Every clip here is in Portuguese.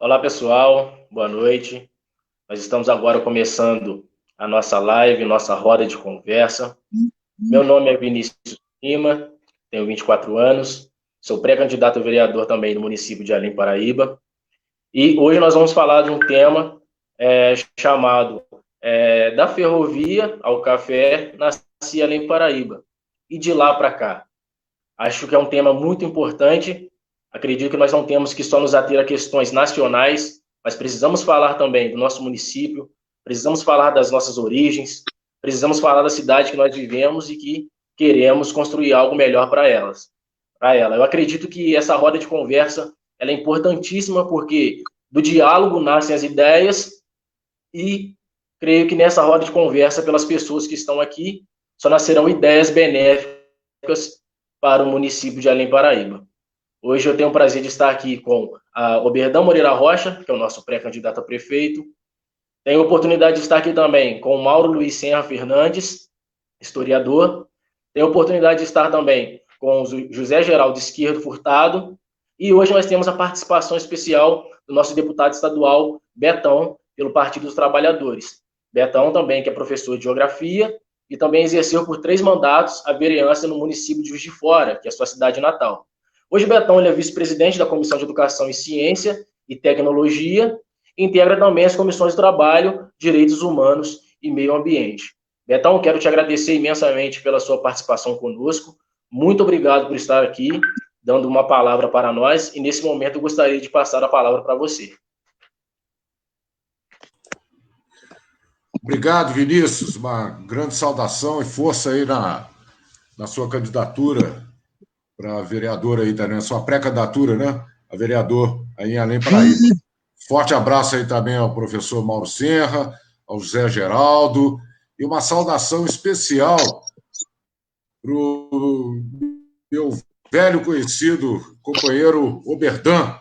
Olá, pessoal. Boa noite. Nós estamos agora começando a nossa live, nossa roda de conversa. Meu nome é Vinícius Lima, tenho 24 anos, sou pré-candidato a vereador também no município de Além Paraíba. E hoje nós vamos falar de um tema chamado da ferrovia ao café, nasci Além Paraíba. E de lá para cá. Acho que é um tema muito importante. Acredito que nós não temos que só nos ater a questões nacionais, mas precisamos falar também do nosso município, precisamos falar das nossas origens, precisamos falar da cidade que nós vivemos e que queremos construir algo melhor para elas. Para ela. Eu acredito que essa roda de conversa ela é importantíssima porque do diálogo nascem as ideias e creio que nessa roda de conversa pelas pessoas que estão aqui só nascerão ideias benéficas para o município de Além Paraíba. Hoje eu tenho o prazer de estar aqui com a Oberdão Moreira Rocha, que é o nosso pré-candidato a prefeito. Tenho a oportunidade de estar aqui também com o Mauro Luiz Senra Fernandes, historiador. Tenho a oportunidade de estar também com o José Geraldo Esquerdo Furtado. E hoje nós temos a participação especial do nosso deputado estadual, Betão, pelo Partido dos Trabalhadores. Betão também, que é professor de geografia e também exerceu por 3 mandatos a vereança no município de Juiz de Fora, que é a sua cidade natal. Hoje, Betão ele é vice-presidente da Comissão de Educação e Ciência e Tecnologia e integra também as comissões de Trabalho, Direitos Humanos e Meio Ambiente. Betão, quero te agradecer imensamente pela sua participação conosco. Muito obrigado por estar aqui, dando uma palavra para nós, e nesse momento eu gostaria de passar a palavra para você. Obrigado, Vinícius. Uma grande saudação e força aí na sua candidatura para vereador aí também, sua pré-candidatura, né? A vereador aí em Além Paraíba. Forte abraço aí também ao professor Mauro Senra, ao José Geraldo, e uma saudação especial para o meu velho conhecido companheiro Oberdan,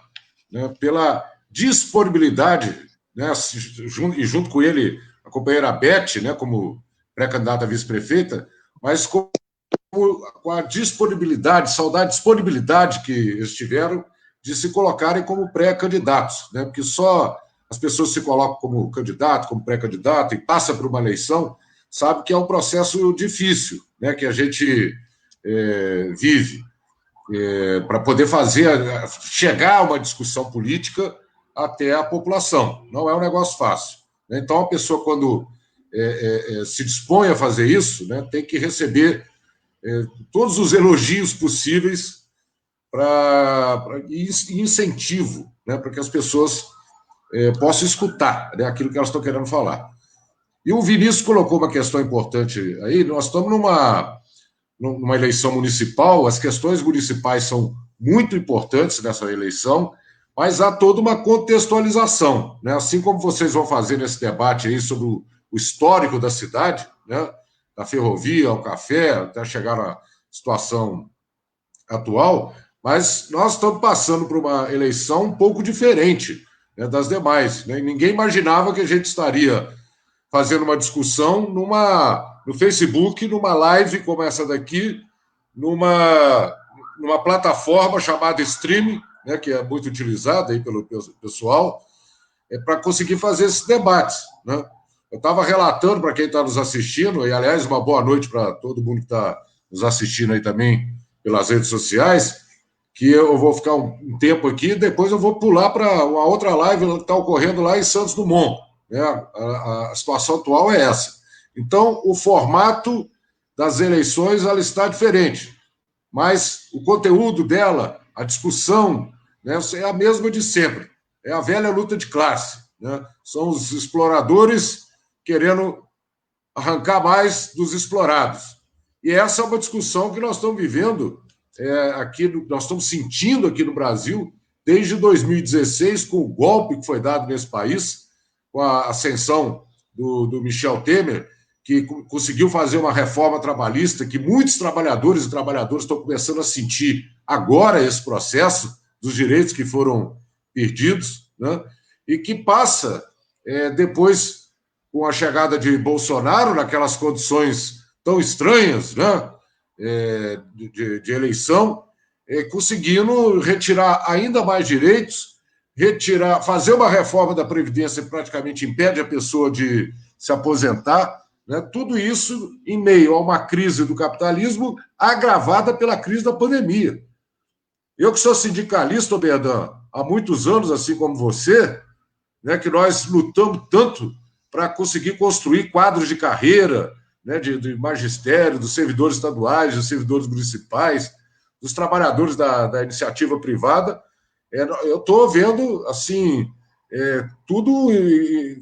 né? Pela disponibilidade, né? E junto com ele a companheira Beth, né? Como pré-candidata a vice-prefeita, mas com a disponibilidade, saudade disponibilidade que eles tiveram de se colocarem como pré-candidatos, né? Porque só as pessoas se colocam como candidato, como pré-candidato e passa por uma eleição, sabe que é um processo difícil, né? Que a gente vive para poder chegar a uma discussão política até a população. Não é um negócio fácil, né? Então, a pessoa, quando se dispõe a fazer isso, né, tem que receber todos os elogios possíveis e incentivo, né, para que as pessoas possam escutar, né, aquilo que elas estão querendo falar. E o Vinícius colocou uma questão importante aí. Nós estamos numa eleição municipal, as questões municipais são muito importantes nessa eleição, mas há toda uma contextualização, né? Assim como vocês vão fazer nesse debate aí sobre o histórico da cidade, né? Da ferrovia ao café, até chegar na situação atual, mas nós estamos passando por uma eleição um pouco diferente, né, das demais, né? Ninguém imaginava que a gente estaria fazendo uma discussão no Facebook, numa live como essa daqui, numa plataforma chamada Streaming, né, que é muito utilizada aí pelo pessoal, para conseguir fazer esses debates, né? Eu estava relatando para quem está nos assistindo, e, aliás, uma boa noite para todo mundo que está nos assistindo aí também pelas redes sociais, que eu vou ficar um tempo aqui, depois eu vou pular para uma outra live que está ocorrendo lá em Santos Dumont, né? A situação atual é essa. Então, o formato das eleições ela está diferente, mas o conteúdo dela, a discussão, né, é a mesma de sempre. É a velha luta de classe, né? São os exploradores querendo arrancar mais dos explorados. E essa é uma discussão que nós estamos vivendo nós estamos sentindo aqui no Brasil desde 2016, com o golpe que foi dado nesse país, com a ascensão do Michel Temer, que conseguiu fazer uma reforma trabalhista que muitos trabalhadores e trabalhadoras estão começando a sentir agora esse processo dos direitos que foram perdidos, né? E que passa depois com a chegada de Bolsonaro, naquelas condições tão estranhas, né, de eleição, conseguindo retirar ainda mais direitos, retirar, fazer uma reforma da Previdência que praticamente impede a pessoa de se aposentar, né? Tudo isso em meio a uma crise do capitalismo agravada pela crise da pandemia. Eu que sou sindicalista, Oberdan, há muitos anos, assim como você, né, que nós lutamos tanto para conseguir construir quadros de carreira, né, de magistério, dos servidores estaduais, dos servidores municipais, dos trabalhadores da iniciativa privada. Eu estou vendo assim tudo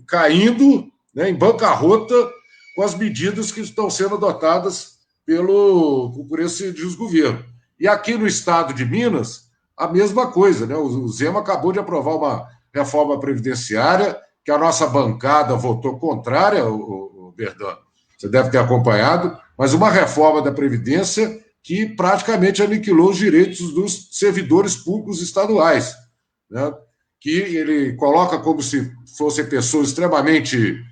caindo, né, em bancarrota com as medidas que estão sendo adotadas por esse desgoverno. E aqui no estado de Minas, a mesma coisa, né? O Zema acabou de aprovar uma reforma previdenciária que a nossa bancada votou contrária, o Verdão, você deve ter acompanhado, mas uma reforma da Previdência que praticamente aniquilou os direitos dos servidores públicos estaduais, né? Que ele coloca como se fossem pessoas extremamente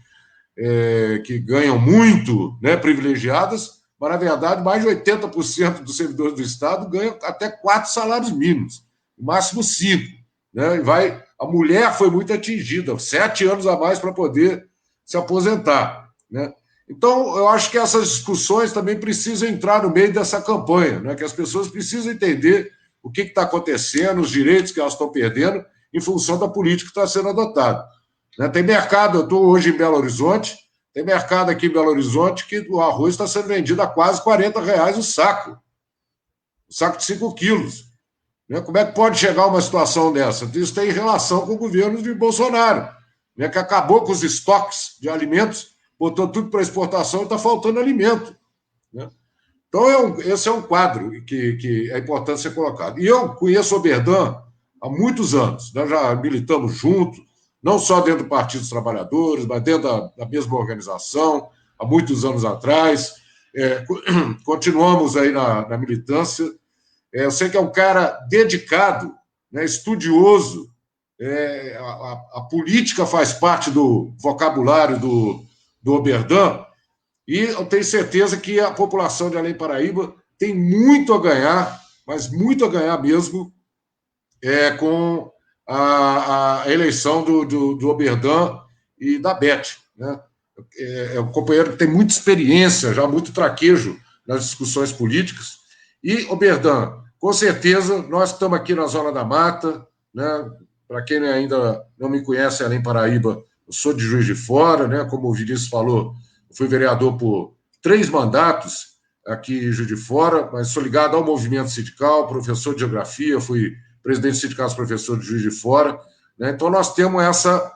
que ganham muito, né, privilegiadas, mas, na verdade, mais de 80% dos servidores do Estado ganham até 4 salários mínimos, no máximo 5. Né? A mulher foi muito atingida, 7 anos a mais para poder se aposentar. Né? Então, eu acho que essas discussões também precisam entrar no meio dessa campanha, né? Que as pessoas precisam entender o que está acontecendo, os direitos que elas estão perdendo em função da política que está sendo adotada. Né? Tem mercado, eu estou hoje em Belo Horizonte, tem mercado aqui em Belo Horizonte que o arroz está sendo vendido a quase R$40 o saco de 5 quilos. Né? Como é que pode chegar a uma situação dessa? Isso tem relação com o governo de Bolsonaro, né? Que acabou com os estoques de alimentos, botou tudo para exportação e está faltando alimento. Né? Então, esse é um quadro que é importante ser colocado. E eu conheço o Oberdan há muitos anos, né? Já militamos juntos, não só dentro do Partido dos Trabalhadores, mas dentro da mesma organização, há muitos anos atrás. Continuamos aí na militância. Eu sei que é um cara dedicado, né, estudioso. A política faz parte do vocabulário do Oberdan, e eu tenho certeza que a população de Além Paraíba tem muito a ganhar, mas muito a ganhar mesmo, com a eleição do Oberdan e da Beth. Né? O companheiro tem muita experiência, já muito traquejo nas discussões políticas. E, Oberdan, com certeza, nós estamos aqui na Zona da Mata, né? Para quem ainda não me conhece, Além Paraíba, eu sou de Juiz de Fora, né? Como o Vinícius falou, eu fui vereador por 3 mandatos aqui em Juiz de Fora, mas sou ligado ao movimento sindical, professor de geografia, fui presidente do Sindicato dos Professores de Juiz de Fora. Né? Então, nós temos essa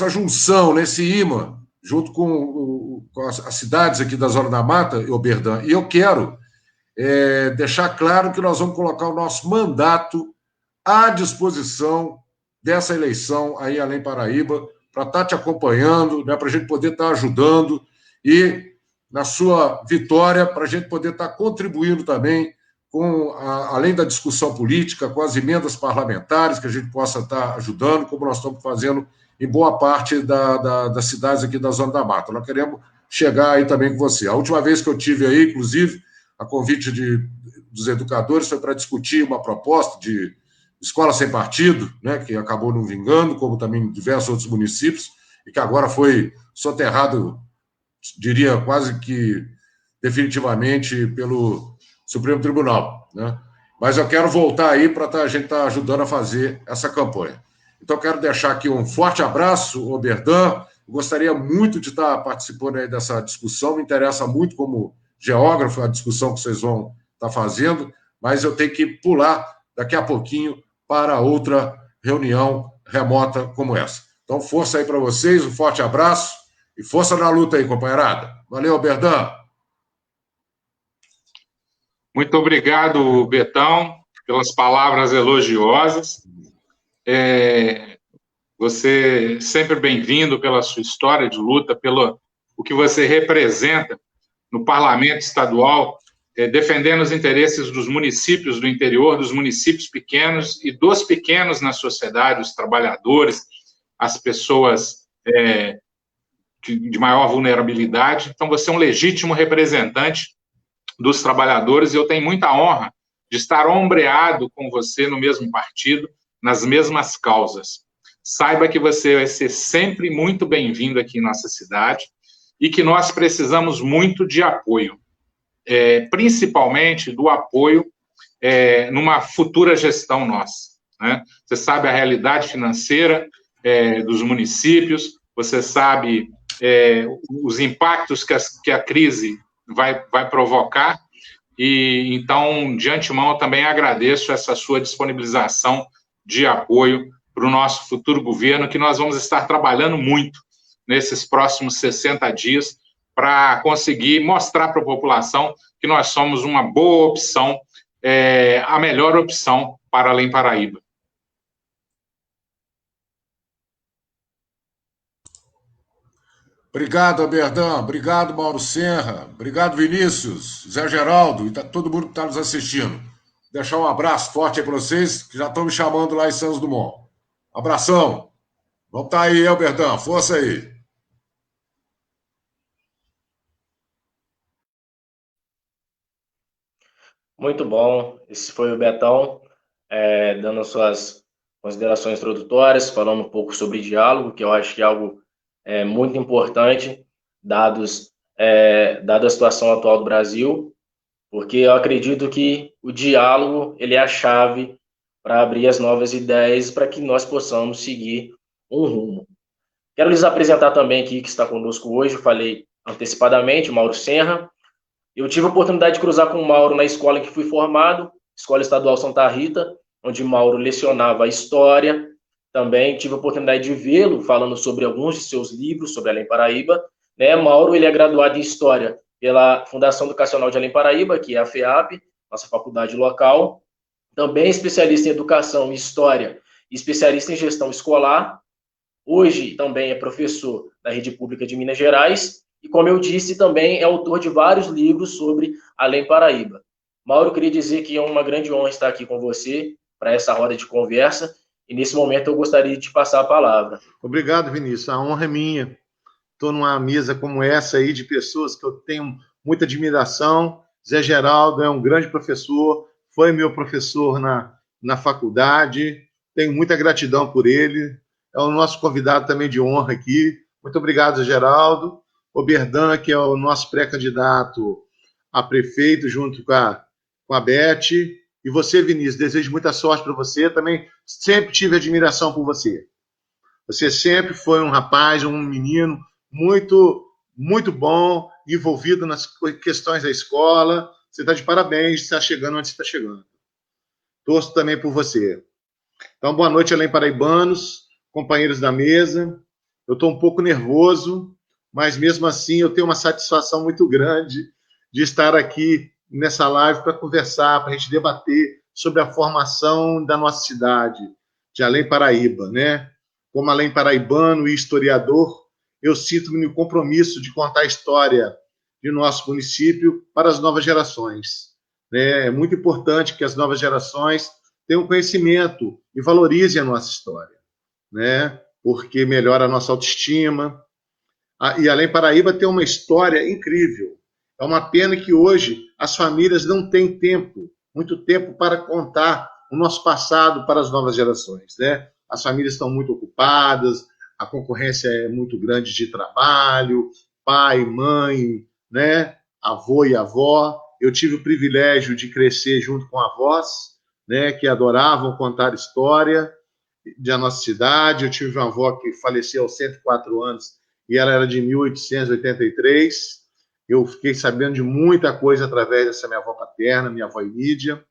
junção, né? Esse imã, junto com as cidades aqui da Zona da Mata, Oberdan. E eu quero deixar claro que nós vamos colocar o nosso mandato à disposição dessa eleição aí em Além Paraíba, para estar te acompanhando, né, para a gente poder estar ajudando e, na sua vitória, para a gente poder estar contribuindo também além da discussão política, com as emendas parlamentares, que a gente possa estar ajudando, como nós estamos fazendo em boa parte das cidades aqui da Zona da Mata. Nós queremos chegar aí também com você. A última vez que eu tive aí, inclusive, a convite dos educadores, foi para discutir uma proposta de escola sem partido, né, que acabou não vingando, como também em diversos outros municípios, e que agora foi soterrado, diria, quase que definitivamente pelo Supremo Tribunal. Né? Mas eu quero voltar aí para a gente estar ajudando a fazer essa campanha. Então, eu quero deixar aqui um forte abraço, Oberdan. Gostaria muito de estar participando aí dessa discussão, me interessa muito como geógrafo a discussão que vocês vão estar fazendo, mas eu tenho que pular daqui a pouquinho para outra reunião remota como essa. Então, força aí para vocês, um forte abraço e força na luta aí, companheirada. Valeu, Oberdan. Muito obrigado, Betão, pelas palavras elogiosas. Você sempre bem-vindo pela sua história de luta, pelo o que você representa no parlamento estadual, defendendo os interesses dos municípios do interior, dos municípios pequenos e dos pequenos na sociedade, os trabalhadores, as pessoas de maior vulnerabilidade. Então, você é um legítimo representante dos trabalhadores e eu tenho muita honra de estar ombreado com você no mesmo partido, nas mesmas causas. Saiba que você vai ser sempre muito bem-vindo aqui em nossa cidade e que nós precisamos muito de apoio, principalmente do apoio numa futura gestão nossa, né? Você sabe a realidade financeira dos municípios, você sabe os impactos que a crise vai provocar, e então, de antemão, eu também agradeço essa sua disponibilização de apoio para o nosso futuro governo, que nós vamos estar trabalhando muito nesses próximos 60 dias para conseguir mostrar para a população que nós somos uma boa opção, a melhor opção para Além Paraíba. Obrigado, Aberdão. Obrigado, Mauro Serra. Obrigado, Vinícius, Zé Geraldo e todo mundo que está nos assistindo. Deixar um abraço forte aí para vocês, que já estão me chamando lá em Santos Dumont. Abração. Vamos estar aí, Aberdão. Força aí. Muito bom. Esse foi o Betão, dando suas considerações introdutórias, falando um pouco sobre diálogo, que eu acho que é algo muito importante, dada a situação atual do Brasil, porque eu acredito que o diálogo ele é a chave para abrir as novas ideias, para que nós possamos seguir um rumo. Quero lhes apresentar também aqui que está conosco hoje, eu falei antecipadamente, o Mauro Serra. Eu tive a oportunidade de cruzar com o Mauro na escola em que fui formado, Escola Estadual Santa Rita, onde Mauro lecionava História. Também tive a oportunidade de vê-lo falando sobre alguns de seus livros sobre Além Paraíba. Mauro ele é graduado em História pela Fundação Educacional de Além Paraíba, que é a FEAP, nossa faculdade local. Também é especialista em Educação e História, especialista em Gestão Escolar. Hoje também é professor da Rede Pública de Minas Gerais. E, como eu disse, também é autor de vários livros sobre Além Paraíba. Mauro, queria dizer que é uma grande honra estar aqui com você para essa roda de conversa. E, nesse momento, eu gostaria de te passar a palavra. Obrigado, Vinícius. A honra é minha. Estou numa mesa como essa aí de pessoas que eu tenho muita admiração. Zé Geraldo é um grande professor, foi meu professor na faculdade. Tenho muita gratidão por ele. É o nosso convidado também de honra aqui. Muito obrigado, Zé Geraldo. O Berdan, que é o nosso pré-candidato a prefeito, junto com a Beth. E você, Vinícius, desejo muita sorte para você. Também sempre tive admiração por você. Você sempre foi um rapaz, um menino muito, muito bom, envolvido nas questões da escola. Você está de parabéns, está chegando onde você está chegando. Torço também por você. Então, boa noite, Além Paraibanos, companheiros da mesa. Eu estou um pouco nervoso, mas mesmo assim eu tenho uma satisfação muito grande de estar aqui nessa live para conversar, para a gente debater sobre a formação da nossa cidade, de Além Paraíba, né? Como além paraibano e historiador, eu sinto-me no compromisso de contar a história de nosso município para as novas gerações, né? É muito importante que as novas gerações tenham conhecimento e valorizem a nossa história, né? Porque melhora a nossa autoestima. E Além Paraíba tem uma história incrível. É uma pena que hoje as famílias não têm muito tempo para contar o nosso passado para as novas gerações, né? As famílias estão muito ocupadas, a concorrência é muito grande de trabalho, pai, mãe, né? Avô e avó. Eu tive o privilégio de crescer junto com avós, né? Que adoravam contar história da nossa cidade. Eu tive uma avó que faleceu aos 104 anos e ela era de 1883. Eu fiquei sabendo de muita coisa através dessa minha avó paterna, minha avó Emídia.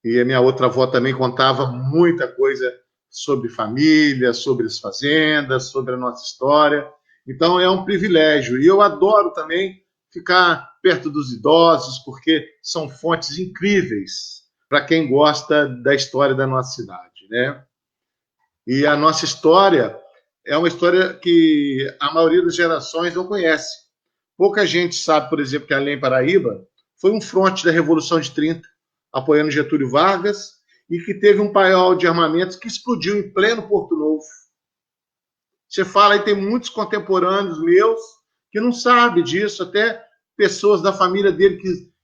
E a minha outra avó também contava muita coisa sobre família, sobre as fazendas, sobre a nossa história. Então, é um privilégio. E eu adoro também ficar perto dos idosos, porque são fontes incríveis para quem gosta da história da nossa cidade, né? E a nossa história é uma história que a maioria das gerações não conhece. Pouca gente sabe, por exemplo, que Além Paraíba foi um fronte da Revolução de 30, apoiando Getúlio Vargas, e que teve um paiol de armamentos que explodiu em pleno Porto Novo. Você fala, e tem muitos contemporâneos meus que não sabem disso, até pessoas da família dele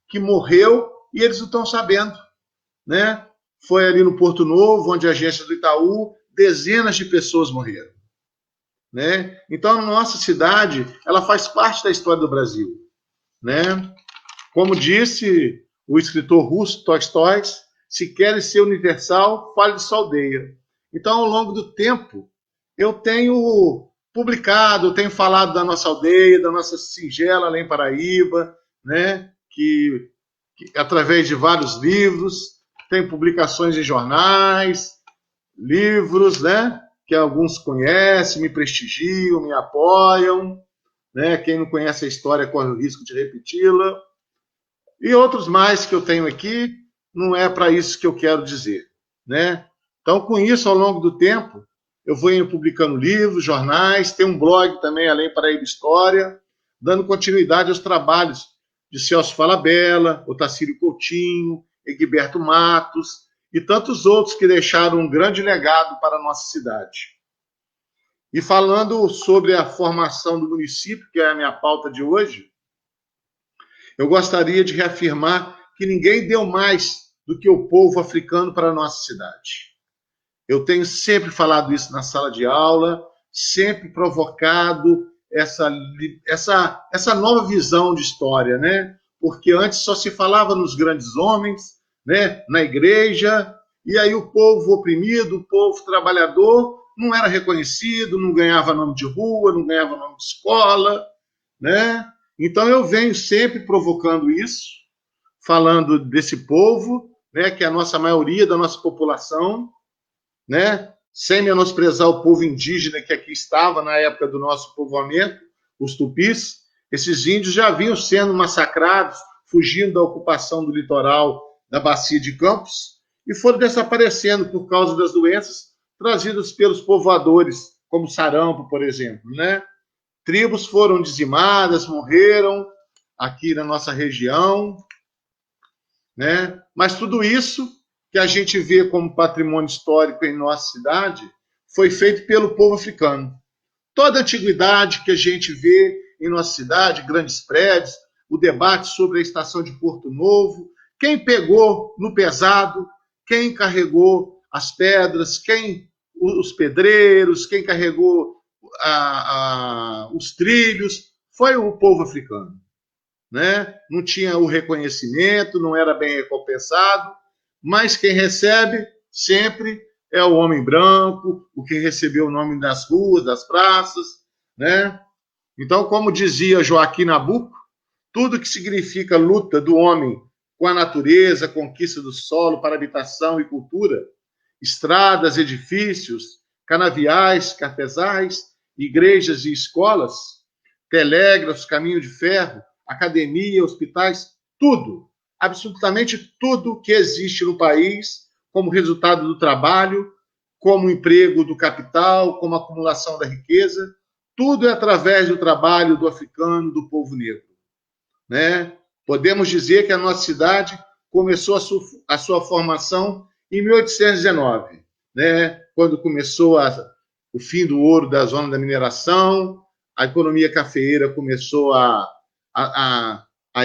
que morreu, e eles não estão sabendo. né? Foi ali no Porto Novo, onde a agência do Itaú, dezenas de pessoas morreram, né? Então, a nossa cidade, ela faz parte da história do Brasil, né? Como disse o escritor russo Tolstói, se queres ser universal, fale de sua aldeia. Então, ao longo do tempo, eu tenho publicado, eu tenho falado da nossa aldeia, da nossa singela Além Paraíba, né? que através de vários livros, tem publicações em jornais, livros, né? Que alguns conhecem, me prestigiam, me apoiam, né? Quem não conhece a história corre o risco de repeti-la. E outros mais que eu tenho aqui, não é para isso que eu quero dizer, né? Então, com isso, ao longo do tempo, eu vou publicando livros, jornais, tem um blog também, Além Paraíba História, dando continuidade aos trabalhos de Celso Falabella, Otacílio Coutinho, Egberto Matos e tantos outros que deixaram um grande legado para a nossa cidade. E falando sobre a formação do município, que é a minha pauta de hoje, eu gostaria de reafirmar que ninguém deu mais do que o povo africano para a nossa cidade. Eu tenho sempre falado isso na sala de aula, sempre provocado essa nova visão de história, né? Porque antes só se falava nos grandes homens, né? Na igreja, e aí o povo oprimido, o povo trabalhador, não era reconhecido, não ganhava nome de rua, não ganhava nome de escola, né? Então eu venho sempre provocando isso, falando desse povo, né? Que é a nossa maioria da nossa população, né? Sem menosprezar o povo indígena que aqui estava na época do nosso povoamento, os tupis. Esses índios já vinham sendo massacrados, fugindo da ocupação do litoral da Bacia de Campos, e foram desaparecendo por causa das doenças trazidas pelos povoadores, como sarampo, por exemplo, né? Tribos foram dizimadas, morreram aqui na nossa região, né? Mas tudo isso que a gente vê como patrimônio histórico em nossa cidade foi feito pelo povo africano. Toda a antiguidade que a gente vê em nossa cidade, grandes prédios, o debate sobre a estação de Porto Novo, quem pegou no pesado, quem carregou as pedras, os pedreiros, quem carregou os trilhos, foi o povo africano, né? Não tinha o reconhecimento, não era bem recompensado, mas quem recebe sempre é o homem branco, o que recebeu o nome das ruas, das praças, né? Então, como dizia Joaquim Nabuco, tudo que significa luta do homem com a natureza, conquista do solo para habitação e cultura, estradas, edifícios, canaviais, cafezais, igrejas e escolas, telégrafos, caminho de ferro, academia, hospitais, tudo, absolutamente tudo que existe no país como resultado do trabalho, como emprego do capital, como acumulação da riqueza, tudo é através do trabalho do africano, do povo negro, né? Podemos dizer que a nossa cidade começou a sua formação em 1819, né? Quando começou o fim do ouro da zona da mineração, a economia cafeeira começou a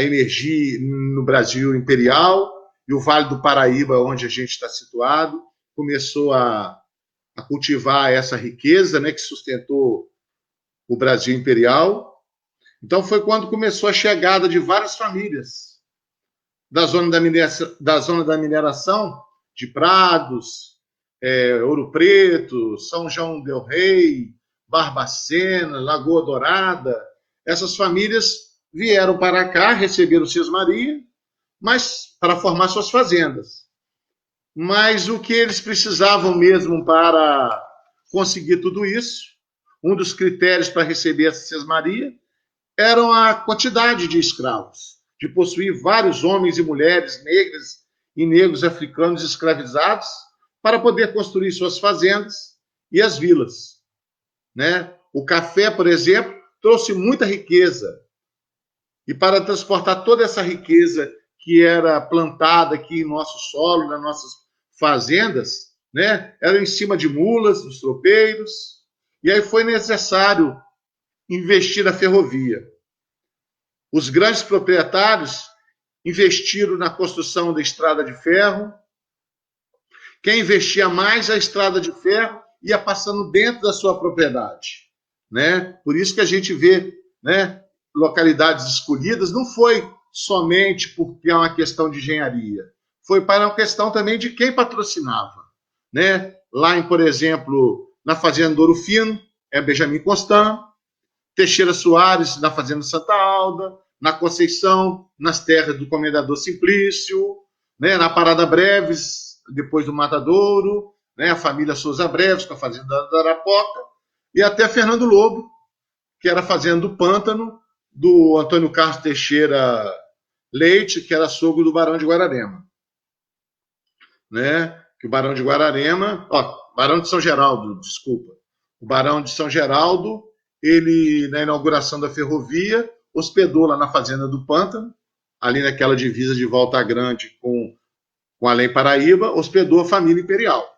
emergir no Brasil imperial, e o Vale do Paraíba, onde a gente está situado, começou a cultivar essa riqueza, né, que sustentou o Brasil imperial. Então foi quando começou a chegada de várias famílias da zona da mineração, de Prados, Ouro Preto, São João del Rei, Barbacena, Lagoa Dourada. Essas famílias vieram para cá, receberam o Cismaria, mas para formar suas fazendas. Mas o que eles precisavam mesmo para conseguir tudo isso, um dos critérios para receber essa Cismaria, era a quantidade de escravos, de possuir vários homens e mulheres negras e negros africanos escravizados para poder construir suas fazendas e as vilas, né? O café, por exemplo, trouxe muita riqueza. E para transportar toda essa riqueza que era plantada aqui em nosso solo, nas nossas fazendas, né, era em cima de mulas, dos tropeiros, e aí foi necessário investir na ferrovia. Os grandes proprietários investiram na construção da estrada de ferro, Quem investia mais, a estrada de ferro ia passando dentro da sua propriedade, né? Por isso que a gente vê, né, localidades escolhidas, não foi somente porque é uma questão de engenharia, foi para uma questão também de quem patrocinava, né? Lá, por exemplo, na Fazenda Ouro Fino, é Benjamin Constant, Teixeira Soares, na Fazenda Santa Alda, na Conceição, nas terras do Comendador Simplício, né? Na Parada Breves, depois do Matadouro, né? A família Souza Breves, com a Fazenda da Arapoca, e até Fernando Lobo, que era a Fazenda do Pântano, do Antônio Carlos Teixeira Leite, que era sogro do Barão de Guararema. Né? Que o Barão de Guararema... Barão de São Geraldo, desculpa. O Barão de São Geraldo, ele, na inauguração da ferrovia, hospedou lá na Fazenda do Pântano, ali naquela divisa de Volta Grande com Além Paraíba, hospedou a família imperial.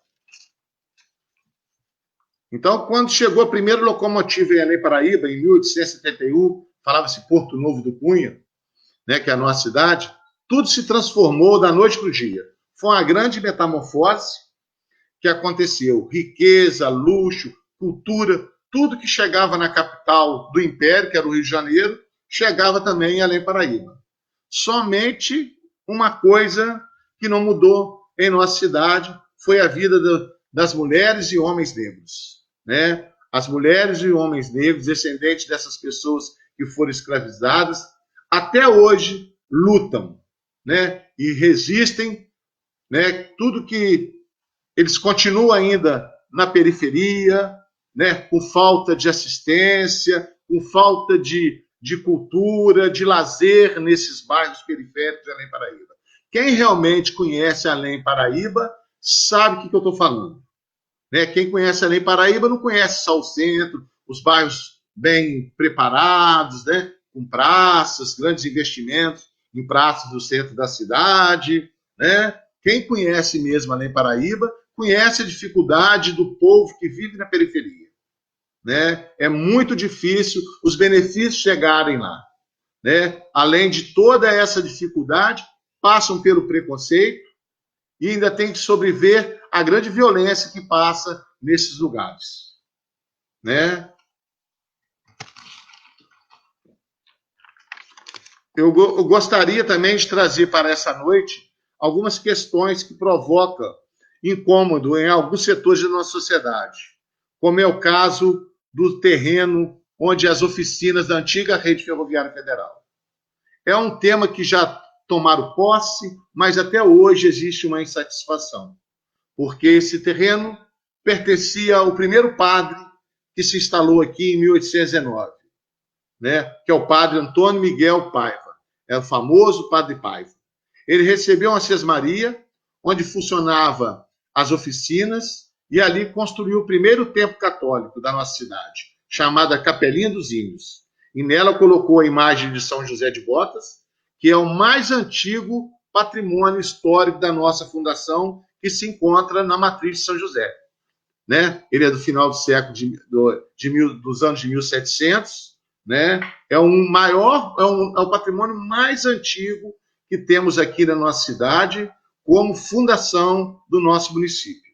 Então, quando chegou a primeira locomotiva em Além Paraíba, em 1871, falava-se Porto Novo do Cunha, né, que é a nossa cidade, tudo se transformou da noite para o dia. Foi uma grande metamorfose que aconteceu. Riqueza, luxo, cultura, tudo que chegava na capital do Império, que era o Rio de Janeiro, chegava também em Além Paraíba. Somente uma coisa que não mudou em nossa cidade foi a vida das mulheres e homens negros, né? As mulheres e homens negros, descendentes dessas pessoas que foram escravizadas, até hoje lutam, né? E resistem, né? Tudo que eles continuam ainda na periferia, né? Com falta de assistência, com falta de cultura, de lazer nesses bairros periféricos de Além Paraíba. Quem realmente conhece Além Paraíba sabe o que eu estou falando. Né? Quem conhece Além Paraíba não conhece só o centro, os bairros bem preparados, né? Com praças, grandes investimentos em praças do centro da cidade. Né? Quem conhece mesmo Além Paraíba conhece a dificuldade do povo que vive na periferia. Né? É muito difícil os benefícios chegarem lá. Né? Além de toda essa dificuldade, passam pelo preconceito e ainda tem que sobreviver a grande violência que passa nesses lugares. Né? Eu gostaria também de trazer para essa noite algumas questões que provocam incômodo em alguns setores da nossa sociedade, como é o caso do terreno onde as oficinas da antiga Rede Ferroviária Federal. É um tema que já tomaram posse, mas até hoje existe uma insatisfação, porque esse terreno pertencia ao primeiro padre que se instalou aqui em 1819, né? Que é o padre Antônio Miguel Paiva, é o famoso padre Paiva. Ele recebeu uma sesmaria, onde funcionava as oficinas, e ali construiu o primeiro templo católico da nossa cidade, chamada Capelinha dos Índios. E nela colocou a imagem de São José de Botas, que é o mais antigo patrimônio histórico da nossa fundação, que se encontra na matriz de São José. Né? Ele é do final do século dos anos de 1700, né? É o patrimônio mais antigo que temos aqui na nossa cidade, como fundação do nosso município.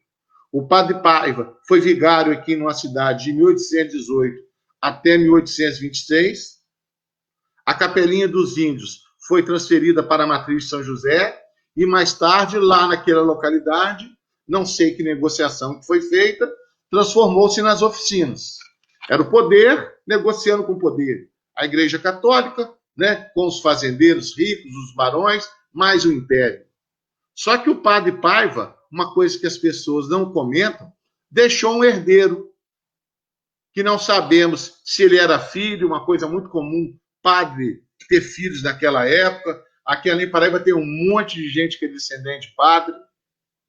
O padre Paiva foi vigário aqui na cidade de 1818 até 1826. A Capelinha dos Índios foi transferida para a matriz de São José e mais tarde, lá naquela localidade, não sei que negociação que foi feita, transformou-se nas oficinas. Era o poder negociando com o poder. A Igreja Católica, né, com os fazendeiros ricos, os barões, mais o Império. Só que o padre Paiva, uma coisa que as pessoas não comentam, deixou um herdeiro, que não sabemos se ele era filho, uma coisa muito comum, padre ter filhos naquela época. Aqui em Paraíba tem um monte de gente que é descendente de padre,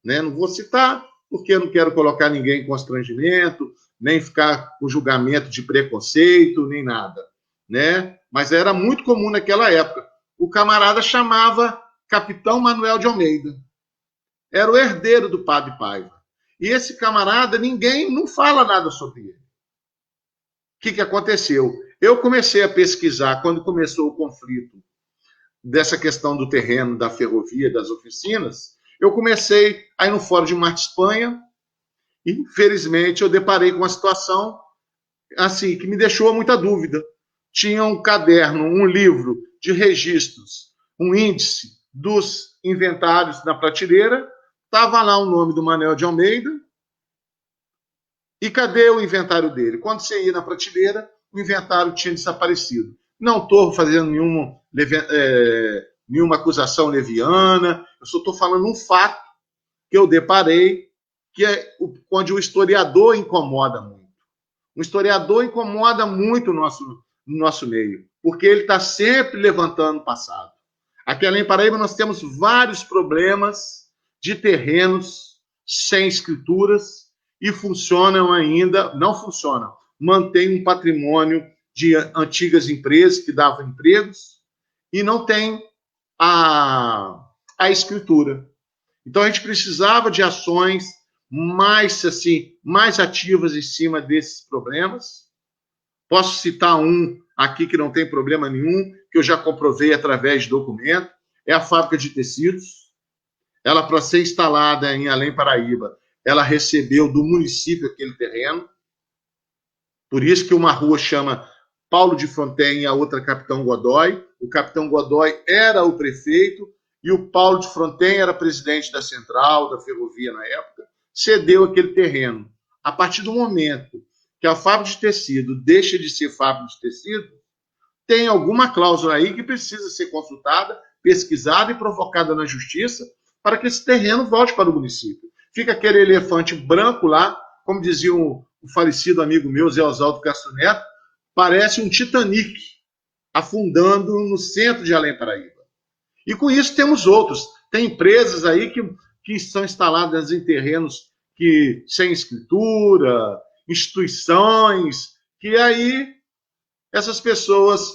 né? Não vou citar, porque eu não quero colocar ninguém em constrangimento, nem ficar com julgamento de preconceito, nem nada, né? Mas era muito comum naquela época. O camarada chamava Capitão Manuel de Almeida. Era o herdeiro do padre Paiva. E esse camarada, ninguém não fala nada sobre ele. O que aconteceu? Eu comecei a pesquisar, quando começou o conflito dessa questão do terreno, da ferrovia, das oficinas, eu comecei a ir no Fórum de Marte Espanha e, infelizmente, eu deparei com uma situação assim, que me deixou muita dúvida. Tinha um caderno, um livro de registros, um índice dos inventários na prateleira, estava lá o nome do Manuel de Almeida, e cadê o inventário dele? Quando você ia na prateleira, o inventário tinha desaparecido. Não estou fazendo nenhuma acusação leviana, eu só estou falando um fato que eu deparei, que é onde o historiador incomoda muito. O historiador incomoda muito no nosso meio, porque ele está sempre levantando o passado. Aqui em Paraíba nós temos vários problemas de terrenos sem escrituras e funcionam ainda, não funcionam, mantém um patrimônio de antigas empresas que davam empregos e não tem a escritura. Então a gente precisava de ações mais ativas em cima desses problemas. Posso citar um aqui que não tem problema nenhum, que eu já comprovei através de documento, é a fábrica de tecidos. Ela, para ser instalada em Além Paraíba, ela recebeu do município aquele terreno. Por isso que uma rua chama Paulo de Fronten e a outra Capitão Godoy. O Capitão Godoy era o prefeito e o Paulo de Fronten era presidente da central, da ferrovia na época, cedeu aquele terreno. A partir do momento que a fábrica de tecido deixa de ser fábrica de tecido, tem alguma cláusula aí que precisa ser consultada, pesquisada e provocada na justiça para que esse terreno volte para o município. Fica aquele elefante branco lá, como dizia o falecido amigo meu, Zé Oswaldo Castro Neto, parece um Titanic afundando no centro de Além Paraíba. E com isso temos outros. Tem empresas aí que estão instaladas em terrenos sem escritura, instituições, que aí essas pessoas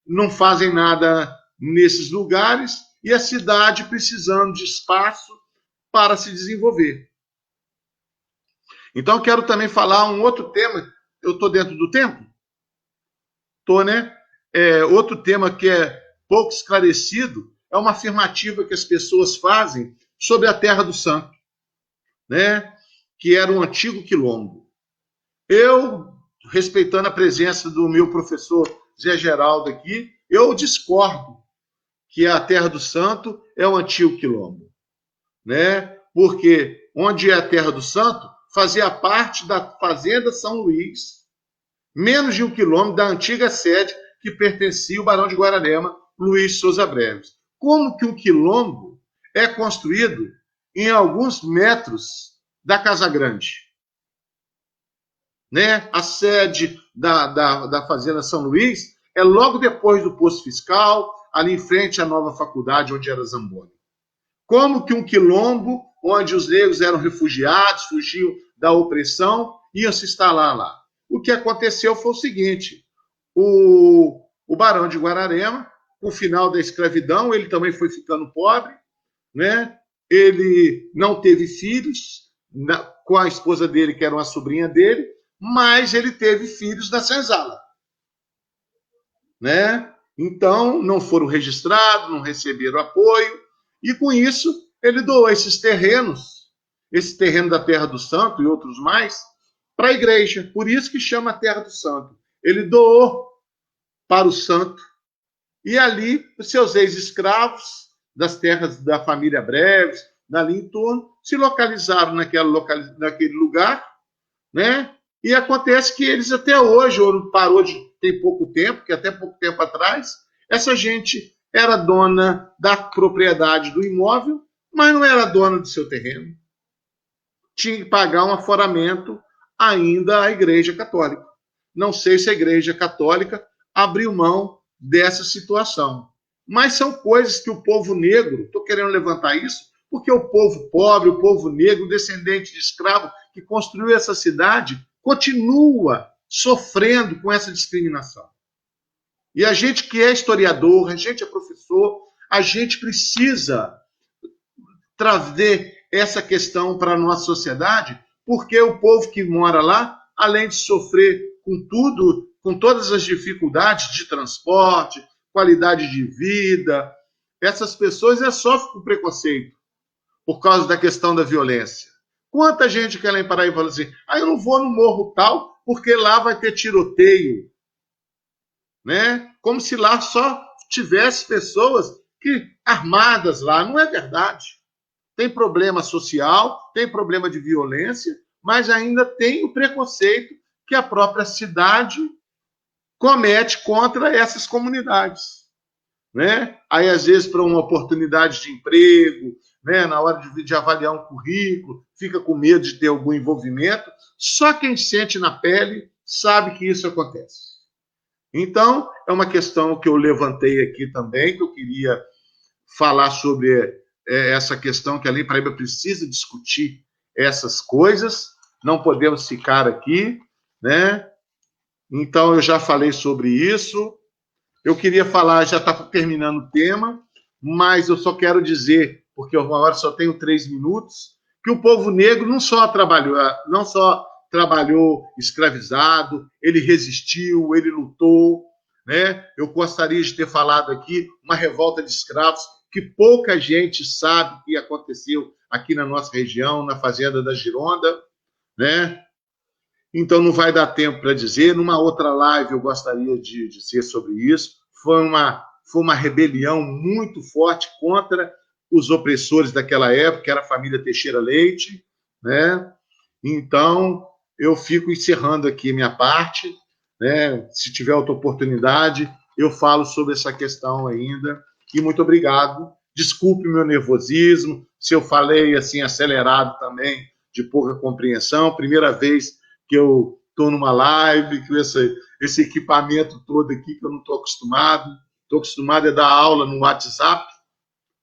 não fazem nada nesses lugares e a cidade precisando de espaço para se desenvolver. Então, eu quero também falar um outro tema. Eu estou dentro do tempo? Estou, né? Outro tema que é pouco esclarecido é uma afirmativa que as pessoas fazem sobre a Terra do Santo, né? Que era um antigo quilombo. Eu, respeitando a presença do meu professor Zé Geraldo aqui, eu discordo que a Terra do Santo é um antigo quilombo, né? Porque onde é a Terra do Santo fazia parte da Fazenda São Luís, menos de 1 quilômetro da antiga sede que pertencia ao Barão de Guararema, Luiz Souza Breves. Como que um quilombo é construído em alguns metros da Casa Grande? Né? A sede da Fazenda São Luís é logo depois do posto fiscal, ali em frente à nova faculdade, onde era Zamboni. Como que um quilombo, onde os negros eram refugiados, fugiam da opressão, iam se instalar lá? O que aconteceu foi o seguinte: o Barão de Guararema, com o final da escravidão, ele também foi ficando pobre, né? Ele não teve filhos com a esposa dele, que era uma sobrinha dele, mas ele teve filhos da senzala, né? Então, não foram registrados, não receberam apoio, e com isso ele doou esses terrenos, esse terreno da Terra do Santo e outros mais, para a igreja. Por isso que chama Terra do Santo. Ele doou para o santo, e ali os seus ex-escravos das terras da família Breves, dali em torno, se localizaram naquele lugar, né? E acontece que eles até hoje, ou parou tem pouco tempo, que até pouco tempo atrás, essa gente era dona da propriedade do imóvel, mas não era dona do seu terreno. Tinha que pagar um aforamento ainda à Igreja Católica. Não sei se a Igreja Católica abriu mão dessa situação. Mas são coisas que o povo negro, estou querendo levantar isso, porque o povo pobre, o povo negro, descendente de escravo, que construiu essa cidade, continua sofrendo com essa discriminação. E a gente que é historiador, a gente é professor, a gente precisa trazer essa questão para a nossa sociedade, porque o povo que mora lá, além de sofrer com tudo, com todas as dificuldades de transporte, qualidade de vida, essas pessoas sofrem com preconceito. por causa da questão da violência. Quanta gente que lá em Paraíba fala assim, eu não vou no morro tal, porque lá vai ter tiroteio. Né? Como se lá só tivesse pessoas armadas lá. Não é verdade. Tem problema social, tem problema de violência, mas ainda tem o preconceito que a própria cidade comete contra essas comunidades. Né? Aí, às vezes, para uma oportunidade de emprego, né? Na hora de avaliar um currículo, fica com medo de ter algum envolvimento. Só quem sente na pele sabe que isso acontece. Então, é uma questão que eu levantei aqui também, que eu queria falar sobre essa questão que a Lei Paraíba precisa discutir essas coisas, não podemos ficar aqui, né? Então, eu já falei sobre isso. Eu queria falar, já está terminando o tema, mas eu só quero dizer, porque eu agora só tenho 3 minutos, que o povo negro não só trabalhou escravizado, ele resistiu, ele lutou, né? Eu gostaria de ter falado aqui uma revolta de escravos que pouca gente sabe que aconteceu aqui na nossa região, na fazenda da Gironda, né? Então não vai dar tempo para dizer. Numa outra live eu gostaria de dizer sobre isso. Foi uma rebelião muito forte contra os opressores daquela época, que era a família Teixeira Leite, né? Então eu fico encerrando aqui minha parte, né? Se tiver outra oportunidade, eu falo sobre essa questão ainda. E muito obrigado. Desculpe o meu nervosismo, se eu falei assim acelerado também, de pouca compreensão. Primeira vez que eu estou numa live, com esse equipamento todo aqui que eu não estou acostumado. Estou acostumado a dar aula no WhatsApp,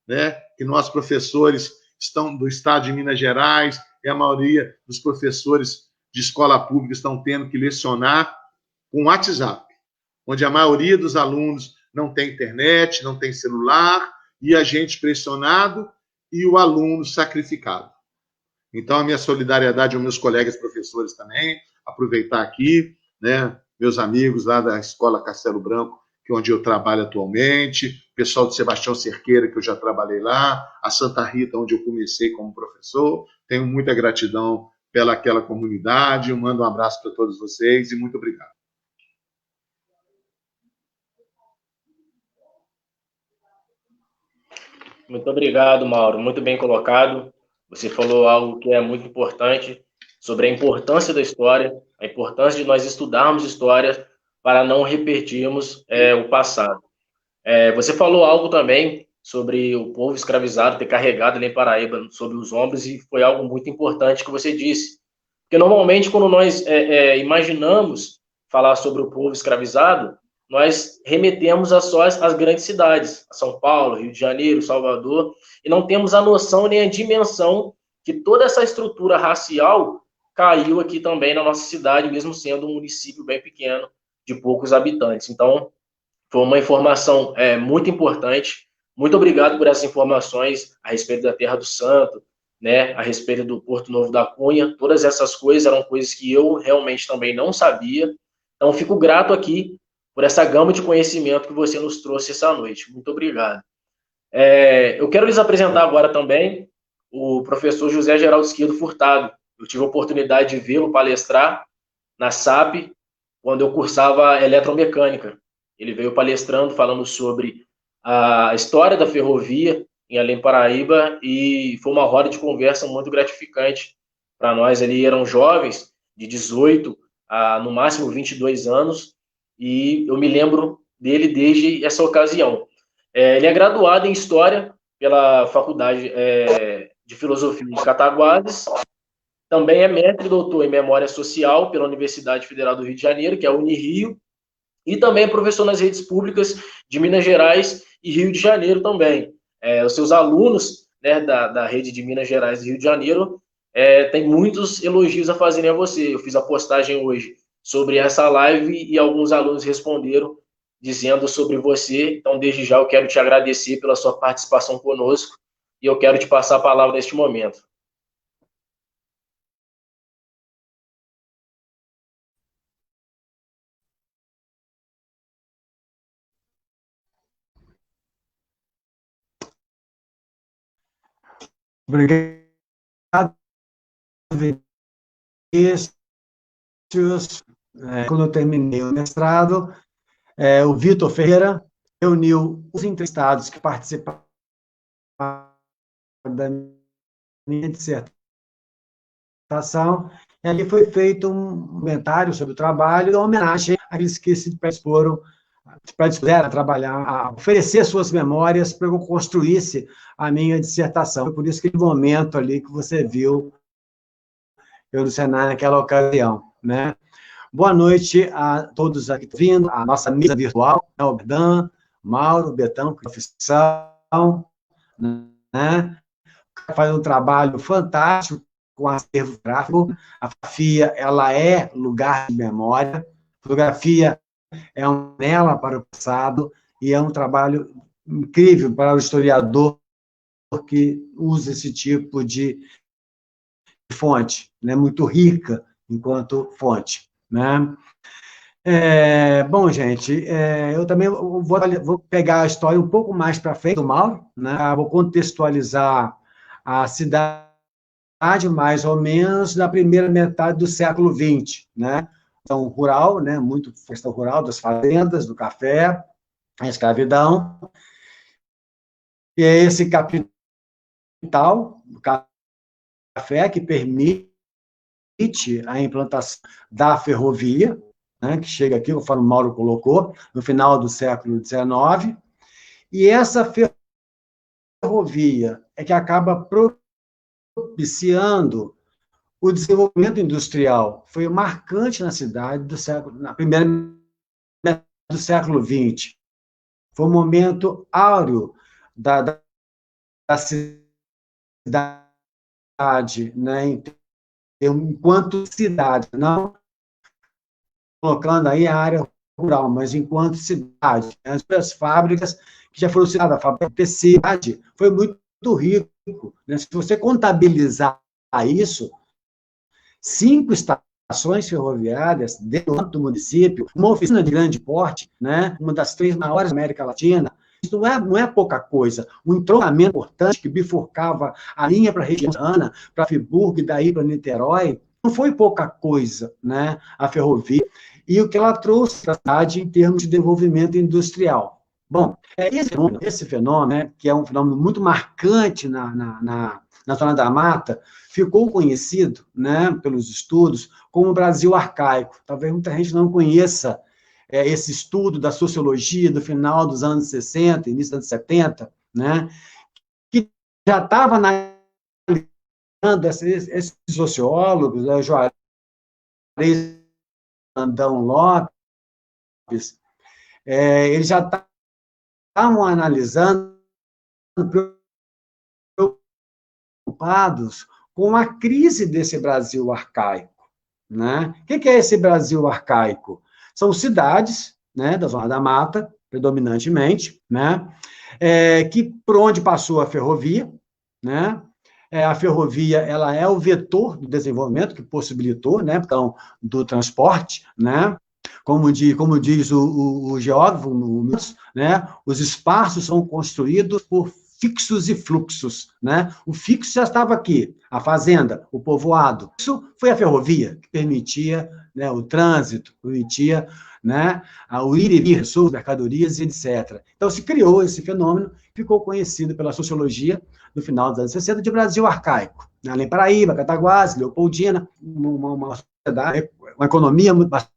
né? Que nós professores estão do estado de Minas Gerais, e a maioria dos professores de escola pública estão tendo que lecionar com WhatsApp, onde a maioria dos alunos não tem internet, não tem celular, e a gente pressionado e o aluno sacrificado. Então, a minha solidariedade aos meus colegas professores também, aproveitar aqui, né, meus amigos lá da Escola Castelo Branco, que é onde eu trabalho atualmente, o pessoal de Sebastião Cerqueira, que eu já trabalhei lá, a Santa Rita, onde eu comecei como professor. Tenho muita gratidão pelaquela comunidade. Eu mando um abraço para todos vocês e muito obrigado. Muito obrigado, Mauro. Muito bem colocado. Você falou algo que é muito importante sobre a importância da história, a importância de nós estudarmos história para não repetirmos o passado. Você falou algo também sobre o povo escravizado ter carregado ali em Paraíba sobre os ombros, e foi algo muito importante que você disse. Porque normalmente, quando nós imaginamos falar sobre o povo escravizado, nós remetemos a só as grandes cidades, São Paulo, Rio de Janeiro, Salvador, e não temos a noção nem a dimensão que toda essa estrutura racial caiu aqui também na nossa cidade, mesmo sendo um município bem pequeno, de poucos habitantes. Então, foi uma informação muito importante. Muito obrigado por essas informações a respeito da Terra do Santo, né, a respeito do Porto Novo da Cunha. Todas essas coisas eram coisas que eu realmente também não sabia. Então, fico grato aqui por essa gama de conhecimento que você nos trouxe essa noite. Muito obrigado. Eu quero lhes apresentar agora também o professor José Geraldo Esquido Furtado. Eu tive a oportunidade de vê-lo palestrar na SAP, quando eu cursava eletromecânica. Ele veio palestrando, falando sobre a história da ferrovia em Além Paraíba, e foi uma roda de conversa muito gratificante para nós. Ali eram jovens de 18 a no máximo 22 anos, e eu me lembro dele desde essa ocasião. Ele é graduado em História pela Faculdade de Filosofia de Cataguases. Também é mestre e doutor em Memória Social pela Universidade Federal do Rio de Janeiro, que é a Unirio, e também é professor nas redes públicas de Minas Gerais e Rio de Janeiro também. Os seus alunos, né, da rede de Minas Gerais e Rio de Janeiro têm muitos elogios a fazerem a você. Eu fiz a postagem hoje sobre essa live e alguns alunos responderam dizendo sobre você. Então, desde já, eu quero te agradecer pela sua participação conosco e eu quero te passar a palavra neste momento. Obrigado, Vinícius. Quando eu terminei o mestrado, o Vitor Ferreira reuniu os entrevistados que participaram da minha dissertação, e ali foi feito um comentário sobre o trabalho, em homenagem àqueles que se predispuseram a trabalhar, a oferecer suas memórias para que eu construísse a minha dissertação. Foi por isso que no momento ali que você viu eu no Senai naquela ocasião, né? Boa noite a todos aqui vindo, a nossa mesa virtual, né, o Bedan, Mauro, Betão, profissão, né? Faz um trabalho fantástico com acervo gráfico. A fotografia, ela é lugar de memória. A fotografia é uma janela para o passado e é um trabalho incrível para o historiador que usa esse tipo de fonte, né? Muito rica enquanto fonte, né? Bom, gente, eu também vou pegar a história um pouco mais para frente do Mauro, né? Vou contextualizar a cidade mais ou menos na primeira metade do século XX, né? Então, rural, né? Muito questão rural, das fazendas, do café, a escravidão, e é esse capital, o café, que permite a implantação da ferrovia, né, que chega aqui, conforme o Mauro colocou, no final do século XIX, e essa ferrovia é que acaba propiciando o desenvolvimento industrial. Foi marcante na cidade na primeira metade do século XX. Foi um momento áureo da cidade, né, enquanto cidade, não colocando aí a área rural, mas enquanto cidade. As fábricas que já foram citadas, a fábrica de tecido, foi muito rico, né? Se você contabilizar isso, 5 estações ferroviárias dentro do município, uma oficina de grande porte, né? Uma das 3 maiores da América Latina, isso não é pouca coisa. Um entroncamento importante que bifurcava a linha para a região para Friburgo e daí para Niterói, não foi pouca coisa, né? A ferrovia e o que ela trouxe para a cidade em termos de desenvolvimento industrial. Bom, esse fenômeno, né, que é um fenômeno muito marcante na Zona da Mata, ficou conhecido, né, pelos estudos como o Brasil arcaico. Talvez muita gente não conheça esse estudo da sociologia do final dos anos 60, início dos anos 70, né, que já estava analisando esses sociólogos, né, Juarez Andão Lopes, eles já estavam analisando, preocupados com a crise desse Brasil arcaico, né? O que é esse Brasil arcaico? São cidades, né, da Zona da Mata, predominantemente, né, que por onde passou a ferrovia, né? A ferrovia, ela é o vetor do desenvolvimento que possibilitou, né, então, do transporte, né? Como diz o geógrafo, né, os espaços são construídos por fixos e fluxos, né? O fixo já estava aqui, a fazenda, o povoado. Isso foi a ferrovia que permitia, né, o trânsito, permitia, né, o ir e vir, pessoas, mercadorias, etc. Então se criou esse fenômeno, ficou conhecido pela sociologia no final dos anos 60 de Brasil arcaico. Além Paraíba, Cataguases, Leopoldina, uma sociedade, uma economia muito bastante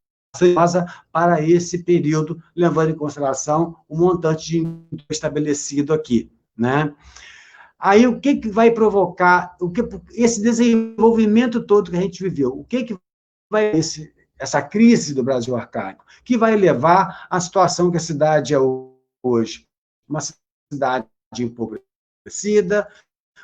para esse período, levando em consideração um montante de indústria estabelecido aqui, né? Aí, o que vai provocar esse desenvolvimento todo que a gente viveu? O que vai essa crise do Brasil arcaico? Que vai levar à situação que a cidade é hoje? Uma cidade empobrecida,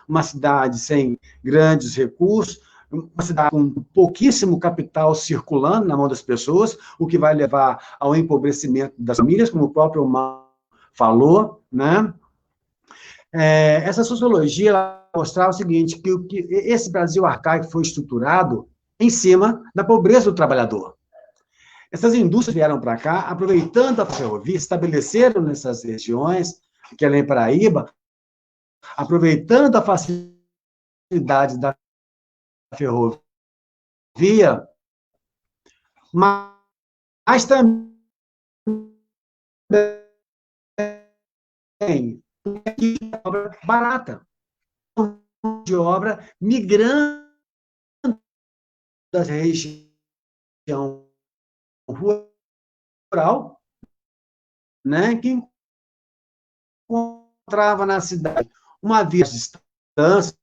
uma cidade sem grandes recursos, uma cidade com pouquíssimo capital circulando na mão das pessoas, o que vai levar ao empobrecimento das famílias, como o próprio Mauro falou, né? Essa sociologia mostrava o seguinte, que esse Brasil arcaico foi estruturado em cima da pobreza do trabalhador. Essas indústrias vieram para cá, aproveitando a ferrovia, estabeleceram nessas regiões, que é em Paraíba, aproveitando a facilidade facilidades da ferrovia, mas também obra barata, de obra migrando da região rural, né, que encontrava na cidade uma via de distância,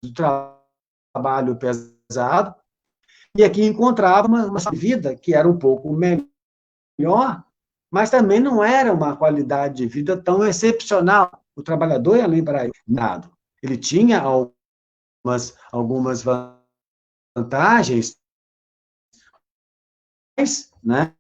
do trabalho pesado, e aqui encontrava uma vida que era um pouco melhor, mas também não era uma qualidade de vida tão excepcional. O trabalhador ia além para nada. Ele tinha algumas vantagens, né?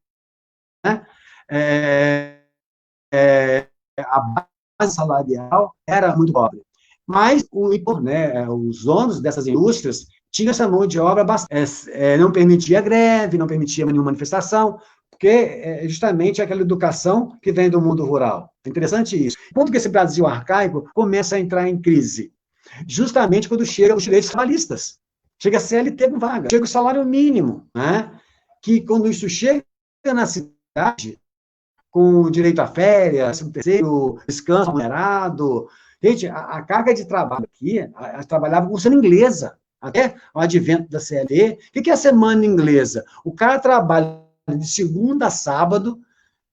A base salarial era muito pobre. Mas os donos dessas indústrias tinham essa mão de obra não permitia greve, não permitia nenhuma manifestação, porque é justamente aquela educação que vem do mundo rural. É interessante isso. Quando que esse Brasil arcaico começa a entrar em crise? Justamente quando chegam os direitos trabalhistas. Chega a CLT com vaga, chega o salário mínimo, né? Que quando isso chega na cidade, com direito a férias, terceiro, descanso remunerado. Gente, a carga de trabalho aqui, trabalhava com semana inglesa, até o advento da CLT. O que é a semana inglesa? O cara trabalha de segunda a sábado,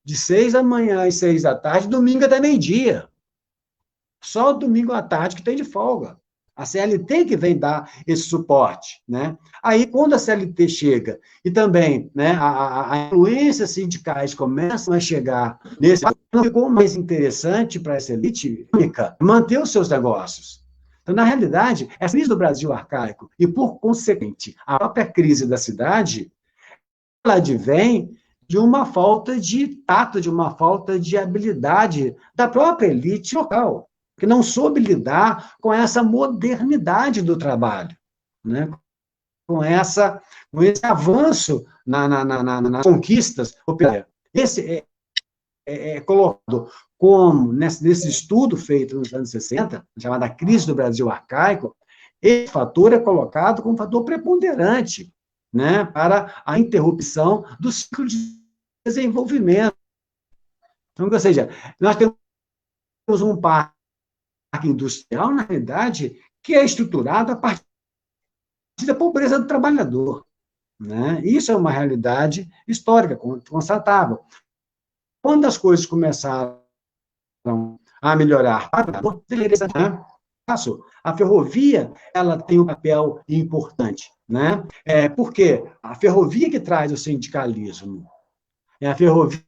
de 6 da manhã às 6 da tarde, domingo até meio-dia. Só domingo à tarde que tem de folga. A CLT que vem dar esse suporte, né? Aí, quando a CLT chega, e também, né, a influências sindicais começam a chegar nesse... Não ficou mais interessante para essa elite manter os seus negócios. Então, na realidade, essa crise do Brasil arcaico, e, por consequente, a própria crise da cidade, ela advém de uma falta de tato, de uma falta de habilidade da própria elite local, que não soube lidar com essa modernidade do trabalho, né? com esse avanço nas conquistas operárias. Esse é colocado como, nesse estudo feito nos anos 60, chamada crise do Brasil arcaico, esse fator é colocado como fator preponderante, né, para a interrupção do ciclo de desenvolvimento. Então, ou seja, nós temos um parque industrial, na realidade, que é estruturado a partir da pobreza do trabalhador, né? Isso é uma realidade histórica, constatável. Quando as coisas começaram a melhorar, a ferrovia ela tem um papel importante, né? Porque a ferrovia que traz o sindicalismo, é a ferrovia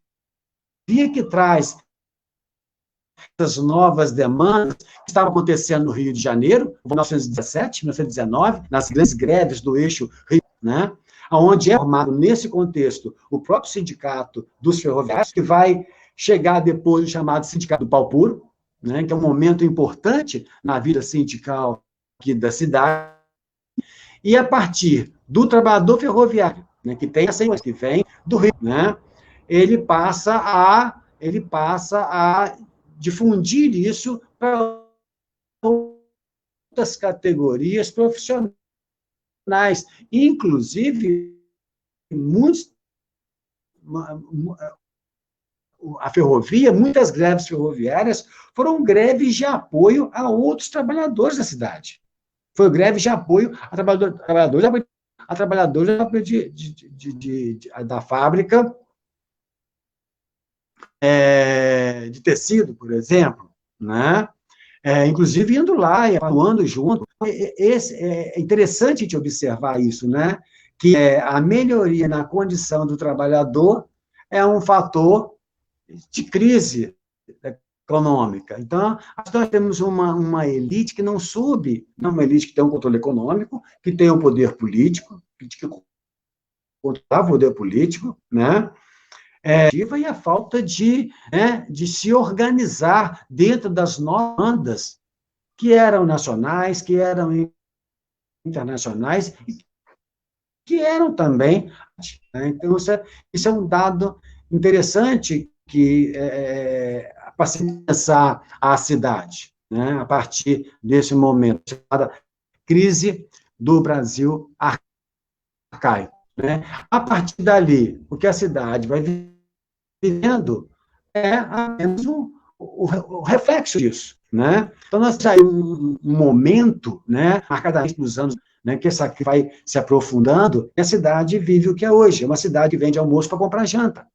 que traz as novas demandas que estavam acontecendo no Rio de Janeiro, em 1917, 1919, nas grandes greves do eixo Rio, né? Onde é formado, nesse contexto, o próprio sindicato dos ferroviários, que vai chegar depois do chamado sindicato do pau puro, né? Que é um momento importante na vida sindical aqui da cidade, e a partir do trabalhador ferroviário, né? Que tem essa que vem do Rio, né? Ele passa a difundir isso para outras categorias profissionais. Inclusive, a ferrovia, muitas greves ferroviárias foram greves de apoio a outros trabalhadores da cidade. Foi greve de apoio a trabalhadores da fábrica de tecido, por exemplo, né? Inclusive indo lá e atuando junto. É interessante de observar isso, né? Que a melhoria na condição do trabalhador é um fator de crise econômica. Então, nós temos uma elite que não soube, não uma elite que tem um controle econômico, que tem um poder político, que controla o poder político, né? E a falta de se organizar dentro das normas que eram nacionais, que eram internacionais, que eram também. Né? Então, isso é um dado interessante que para se pensar a cidade. né, a partir desse momento, chamada crise do Brasil arcaico. Né? A partir dali, o que a cidade vai vivendo é apenas o reflexo disso. Né? Então, nós temos um momento, né, marcadamente nos anos, né, que essa crise vai se aprofundando, e a cidade vive o que é hoje. É uma cidade que vende almoço para comprar janta.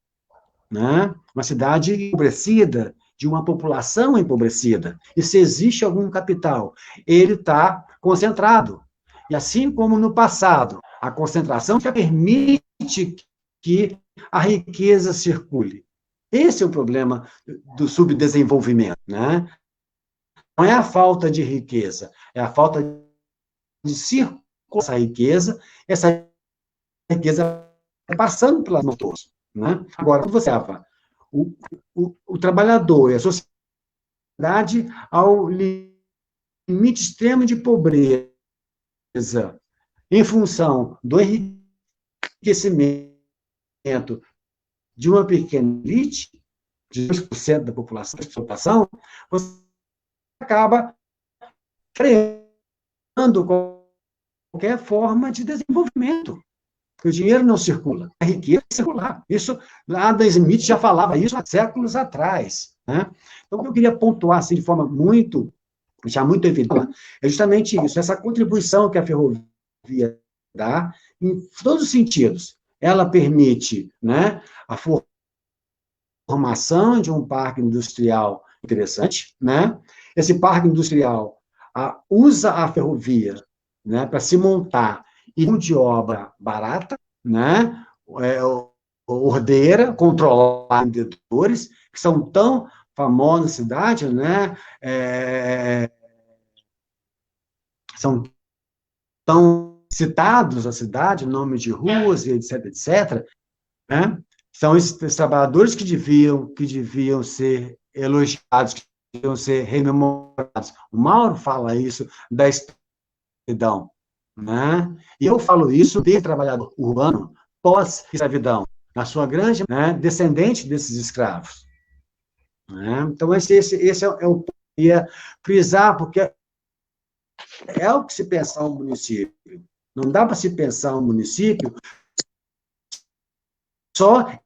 Né? Uma cidade empobrecida, de uma população empobrecida. E se existe algum capital, ele está concentrado. E assim como no passado, a concentração já permite que a riqueza circule. Esse é o problema do subdesenvolvimento, né? Não é a falta de riqueza, é a falta de circular essa riqueza passando pelas mãos de todos, né? Agora, quando você leva o trabalhador e a sociedade ao limite extremo de pobreza, em função do enriquecimento de uma pequena elite, de 2% da população, você acaba criando qualquer forma de desenvolvimento. Porque o dinheiro não circula, a riqueza circular. Isso, Adam Smith já falava isso há séculos atrás. Né? Então, o que eu queria pontuar assim, de forma muito evidente, é justamente isso, essa contribuição que a ferrovia dá, em todos os sentidos. Ela permite, né, a formação de um parque industrial interessante, né? Esse parque industrial usa a ferrovia, né, para se montar e mão de obra barata, né? Ordeira, controlar vendedores, que são tão famosos na cidade, né? São tão citados na cidade, nome de ruas, e etc, etc, né? São esses trabalhadores que deviam ser elogiados, que deviam ser rememorados. O Mauro fala isso da escravidão, né? E eu falo isso de trabalhador urbano pós-escravidão, na sua grande, né, descendente desses escravos. Né? Então, esse é o que eu queria frisar, porque é o que se pensar um município. Não dá para se pensar um município só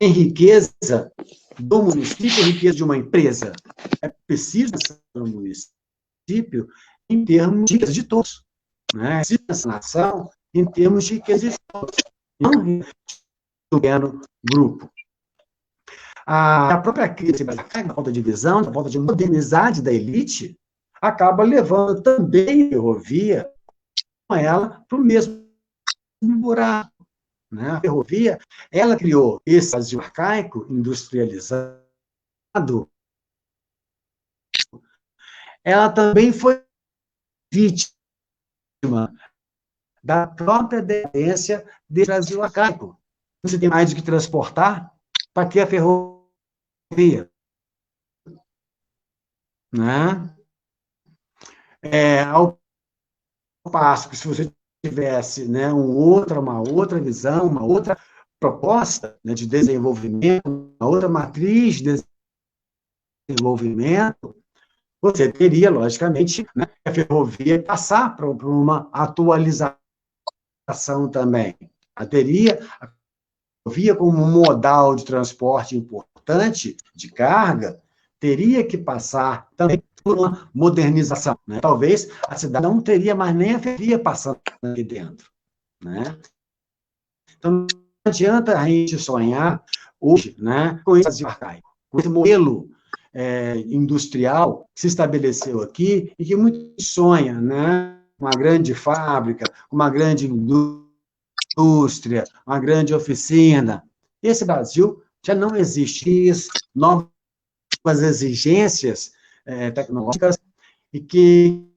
em riqueza do município, riqueza de uma empresa. É preciso pensar no município em termos de riqueza de todos. Né? Se pensar na nação em termos de riqueza de todos, não do pequeno grupo. A própria crise, a falta de visão, a falta de modernidade da elite, acaba levando também a ferrovia com ela para o mesmo buraco. Né? A ferrovia, ela criou esse Brasil arcaico, industrializado, ela também foi vítima da própria decadência desse Brasil arcaico. Você tem mais do que transportar, para que a ferrovia? Né? Ao passo que, se você tivesse, né, uma outra visão, uma outra proposta, né, de desenvolvimento, uma outra matriz de desenvolvimento, você teria, logicamente, né, a ferrovia passar para uma atualização também. A ferrovia como um modal de transporte importante, de carga, teria que passar também por uma modernização. Né? Talvez a cidade não teria mais nem a ferrovia passando aqui dentro. Né? Então, não adianta a gente sonhar hoje, né, com esse Brasil arcaico, com esse modelo industrial que se estabeleceu aqui e que muito sonha, né, uma grande fábrica, uma grande indústria, uma grande oficina. Esse Brasil já não existe isso, novas exigências tecnológicas e que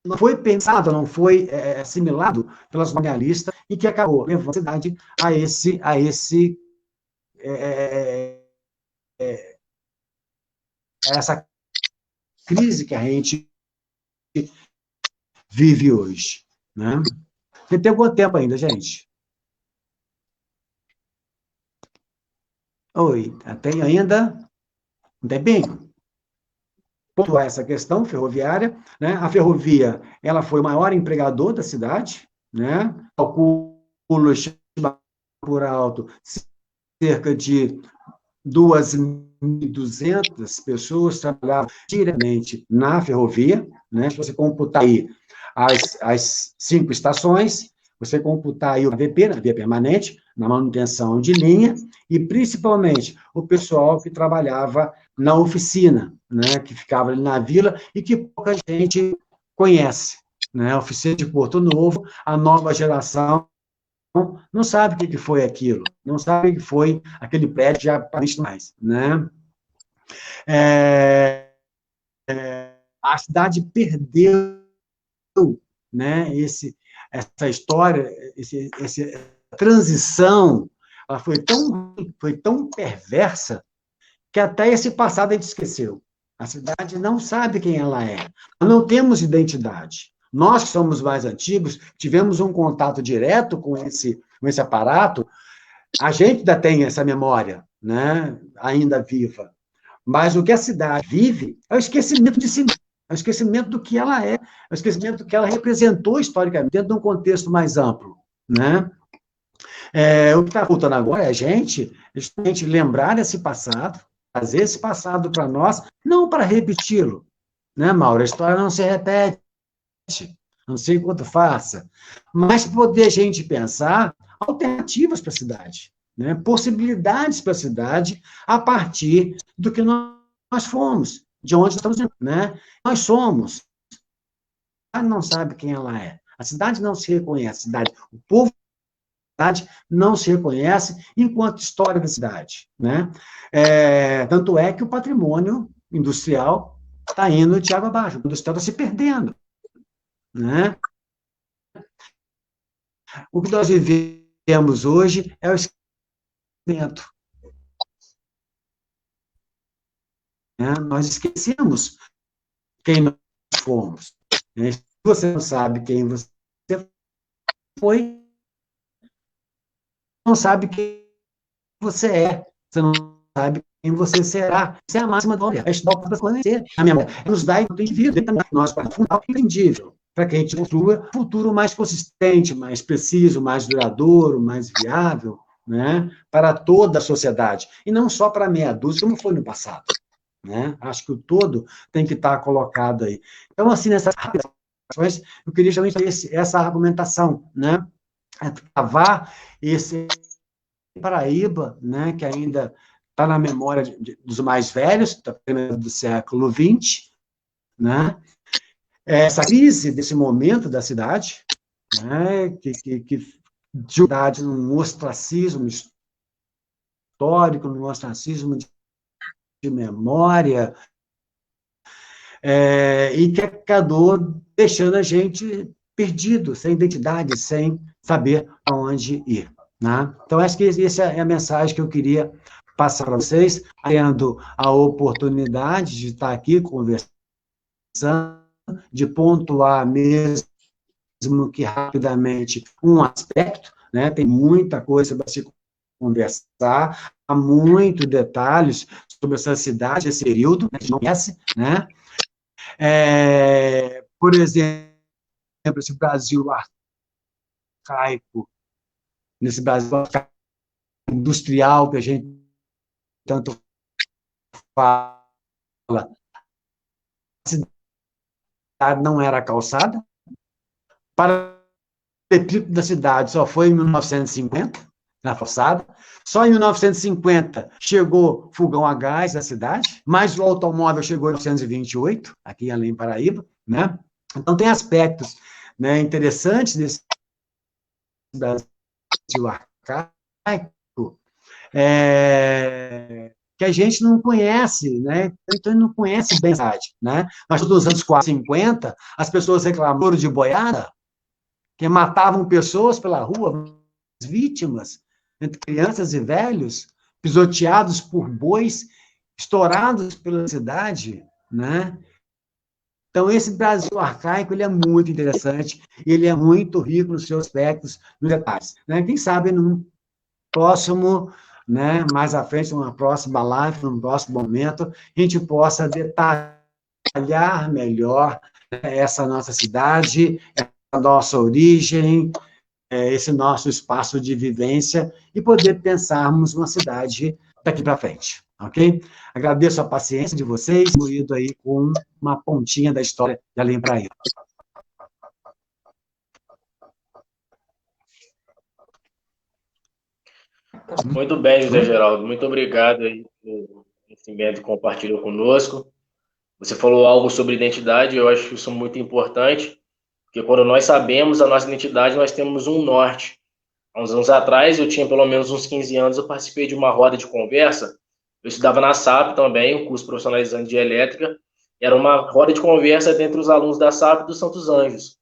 não foi pensado, não foi assimilado pelas colonialistas e que acabou levando a cidade a essa crise que a gente vive hoje. Né? Tem algum tempo ainda, gente? Oi, tem ainda? Um tempinho? pontuar essa questão ferroviária, né? A ferrovia, ela foi o maior empregador da cidade, né? Calculo por alto cerca de 2.200 pessoas trabalhavam diretamente na ferrovia, né? Se você computar aí as 5 estações, você computar aí o AVP, na via permanente, na manutenção de linha, e principalmente o pessoal que trabalhava na oficina, né? Que ficava ali na vila e que pouca gente conhece, né? A oficina de Porto Novo, a nova geração não sabe o que foi aquilo, não sabe o que foi aquele prédio já aparente mais, né? A cidade perdeu, né? Essa história, essa transição, ela foi tão perversa que até esse passado a gente esqueceu. A cidade não sabe quem ela é. Não temos identidade. Nós que somos mais antigos, tivemos um contato direto com esse aparato, a gente ainda tem essa memória, né? Ainda viva. Mas o que a cidade vive é o esquecimento de si mesma, é o esquecimento do que ela é o esquecimento do que ela representou historicamente, dentro de um contexto mais amplo, né? O que está faltando agora é a gente justamente lembrar esse passado, trazer esse passado para nós, não para repeti-lo, né, Mauro? A história não se repete, não sei quanto faça, mas poder a gente pensar alternativas para a cidade, né? Possibilidades para a cidade a partir do que nós fomos, de onde estamos, né? Nós somos. A cidade não sabe quem ela é. A cidade não se reconhece. O povo da cidade não se reconhece enquanto história da cidade, né? Tanto é que o patrimônio industrial está indo de água abaixo. O industrial está se perdendo, né? O que nós vivemos hoje é o esquecimento. Nós esquecemos quem nós fomos. Né? Se você não sabe quem você foi, não sabe quem você é. Você não sabe quem você será. Isso é a máxima da história. A história para conhecer. A memória nos dá o indivíduo. Nós, para fundar o entendível, para que a gente construa um futuro mais consistente, mais preciso, mais duradouro, mais viável, né, para toda a sociedade, e não só para meia dúzia, como foi no passado. Né? Acho que o todo tem que estar colocado aí. Então, assim, nessas questões, eu queria também fazer essa argumentação, né? Travar esse Paraíba, né, que ainda está na memória dos mais velhos, do século XX, né? Essa crise desse momento da cidade, né, que de verdade, num ostracismo histórico, num ostracismo de memória, e que acabou deixando a gente perdido, sem identidade, sem saber aonde ir. Né? Então, acho que essa é a mensagem que eu queria passar para vocês, tendo a oportunidade de estar aqui conversando, de pontuar mesmo que rapidamente um aspecto, né? Tem muita coisa para se conversar, há muitos detalhes sobre essa cidade, esse período, que a gente não conhece, né? Por exemplo, esse Brasil arcaico, nesse Brasil industrial que a gente tanto fala, a cidade não era calçada, para o da cidade só foi em 1950, na calçada. Só em 1950 chegou fogão a gás na cidade, mas o automóvel chegou em 1928, aqui em Além Paraíba, né? Então, tem aspectos, né, interessantes desse Brasil arcaico, que a gente não conhece, né? Então, não conhece bem a cidade, né? Mas nos anos 50, as pessoas reclamaram de boiada, que matavam pessoas pela rua, vítimas, entre crianças e velhos, pisoteados por bois, estourados pela cidade, né? Então, esse Brasil arcaico, ele é muito interessante, ele é muito rico nos seus aspectos, nos detalhes. Né? Quem sabe, num próximo, né, mais à frente, numa próxima live, num próximo momento, a gente possa detalhar detalhar melhor essa nossa cidade, essa nossa origem, esse nosso espaço de vivência e poder pensarmos uma cidade daqui para frente, ok? Agradeço a paciência de vocês, ido aí com uma pontinha da história de Além Praia. Muito bem, José Geraldo. Muito obrigado aí pelo conhecimento que compartilhou conosco. Você falou algo sobre identidade, eu acho isso muito importante, porque quando nós sabemos a nossa identidade, nós temos um norte. Há uns anos atrás, eu tinha pelo menos uns 15 anos, eu participei de uma roda de conversa. Eu estudava na SAP também, um curso profissionalizante de elétrica. Era uma roda de conversa entre os alunos da SAP e do Santos Anjos.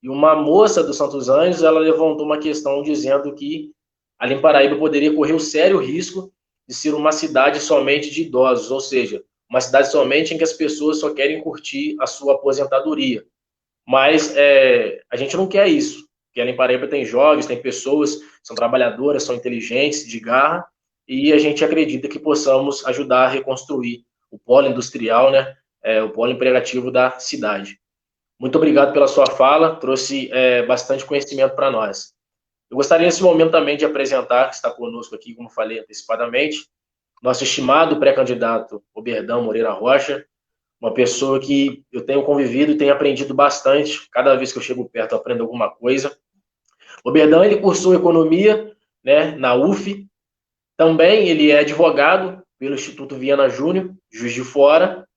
E uma moça do Santos Anjos, ela levantou uma questão dizendo que ali em Paraíba poderia correr o sério risco de ser uma cidade somente de idosos, ou seja, uma cidade somente em que as pessoas só querem curtir a sua aposentadoria. Mas a gente não quer isso. Porque ali em Paraíba tem jovens, tem pessoas, são trabalhadoras, são inteligentes, de garra, e a gente acredita que possamos ajudar a reconstruir o polo industrial, né, o polo empregativo da cidade. Muito obrigado pela sua fala, trouxe bastante conhecimento para nós. Eu gostaria nesse momento também de apresentar, que está conosco aqui, como falei antecipadamente, nosso estimado pré-candidato Oberdão Moreira Rocha, uma pessoa que eu tenho convivido e tenho aprendido bastante. Cada vez que eu chego perto, eu aprendo alguma coisa. O Oberdão, ele cursou economia, né, na UF. Também ele é advogado pelo Instituto Viana Júnior, Juiz de Fora.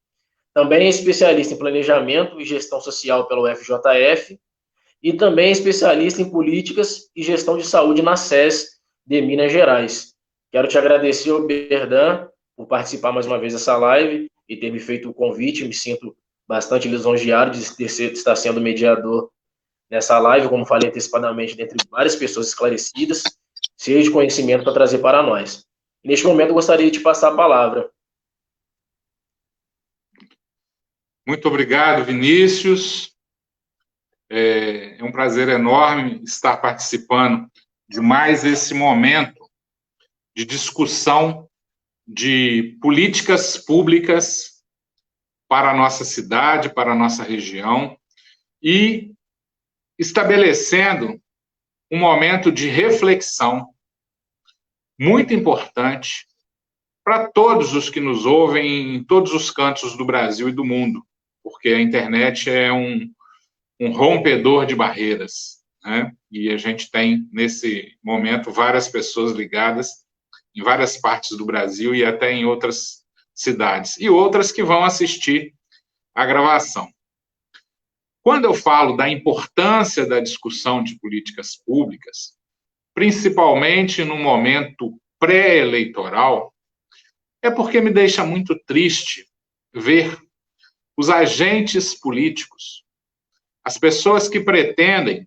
Também é especialista em planejamento e gestão social pela UFJF. E também é especialista em políticas e gestão de saúde na SES de Minas Gerais. Quero te agradecer, Oberdão, por participar mais uma vez dessa live e ter me feito o convite. Me sinto bastante lisonjeado de estar sendo mediador nessa live, como falei antecipadamente, dentre várias pessoas esclarecidas, cheias de conhecimento para trazer para nós. E neste momento, eu gostaria de te passar a palavra. Muito obrigado, Vinícius. É um prazer enorme estar participando de mais esse momento de discussão de políticas públicas para a nossa cidade, para a nossa região, e estabelecendo um momento de reflexão muito importante para todos os que nos ouvem em todos os cantos do Brasil e do mundo, porque a internet é um rompedor de barreiras, né? E a gente tem, nesse momento, várias pessoas ligadas em várias partes do Brasil e até em outras cidades, e outras que vão assistir a gravação. Quando eu falo da importância da discussão de políticas públicas, principalmente no momento pré-eleitoral, é porque me deixa muito triste ver os agentes políticos, as pessoas que pretendem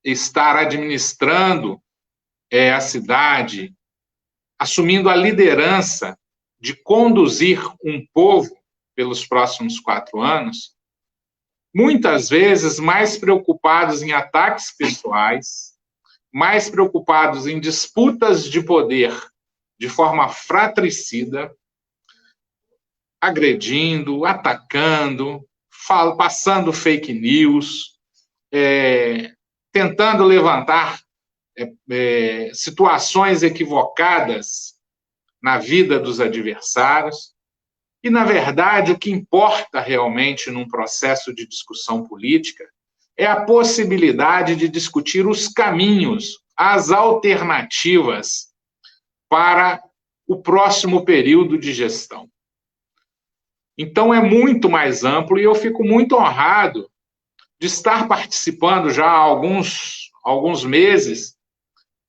estar administrando a cidade, assumindo a liderança de conduzir um povo pelos próximos 4 anos, muitas vezes mais preocupados em ataques pessoais, mais preocupados em disputas de poder de forma fratricida, agredindo, atacando, passando fake news, tentando levantar situações equivocadas na vida dos adversários. E, na verdade, o que importa realmente num processo de discussão política é a possibilidade de discutir os caminhos, as alternativas para o próximo período de gestão. Então, é muito mais amplo e eu fico muito honrado de estar participando já há alguns meses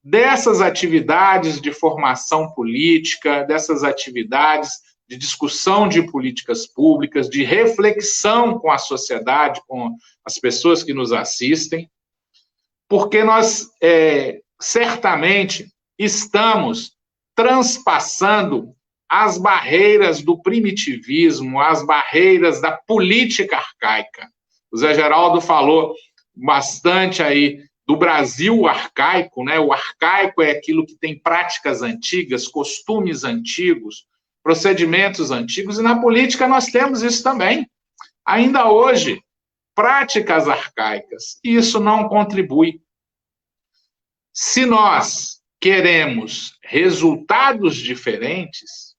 dessas atividades de formação política, dessas atividades de discussão de políticas públicas, de reflexão com a sociedade, com as pessoas que nos assistem, porque nós certamente estamos transpassando as barreiras do primitivismo, as barreiras da política arcaica. O Zé Geraldo falou bastante aí do Brasil arcaico, né? O arcaico é aquilo que tem práticas antigas, costumes antigos, procedimentos antigos, e na política nós temos isso também. ainda hoje, práticas arcaicas. E isso não contribui. Se nós queremos resultados diferentes,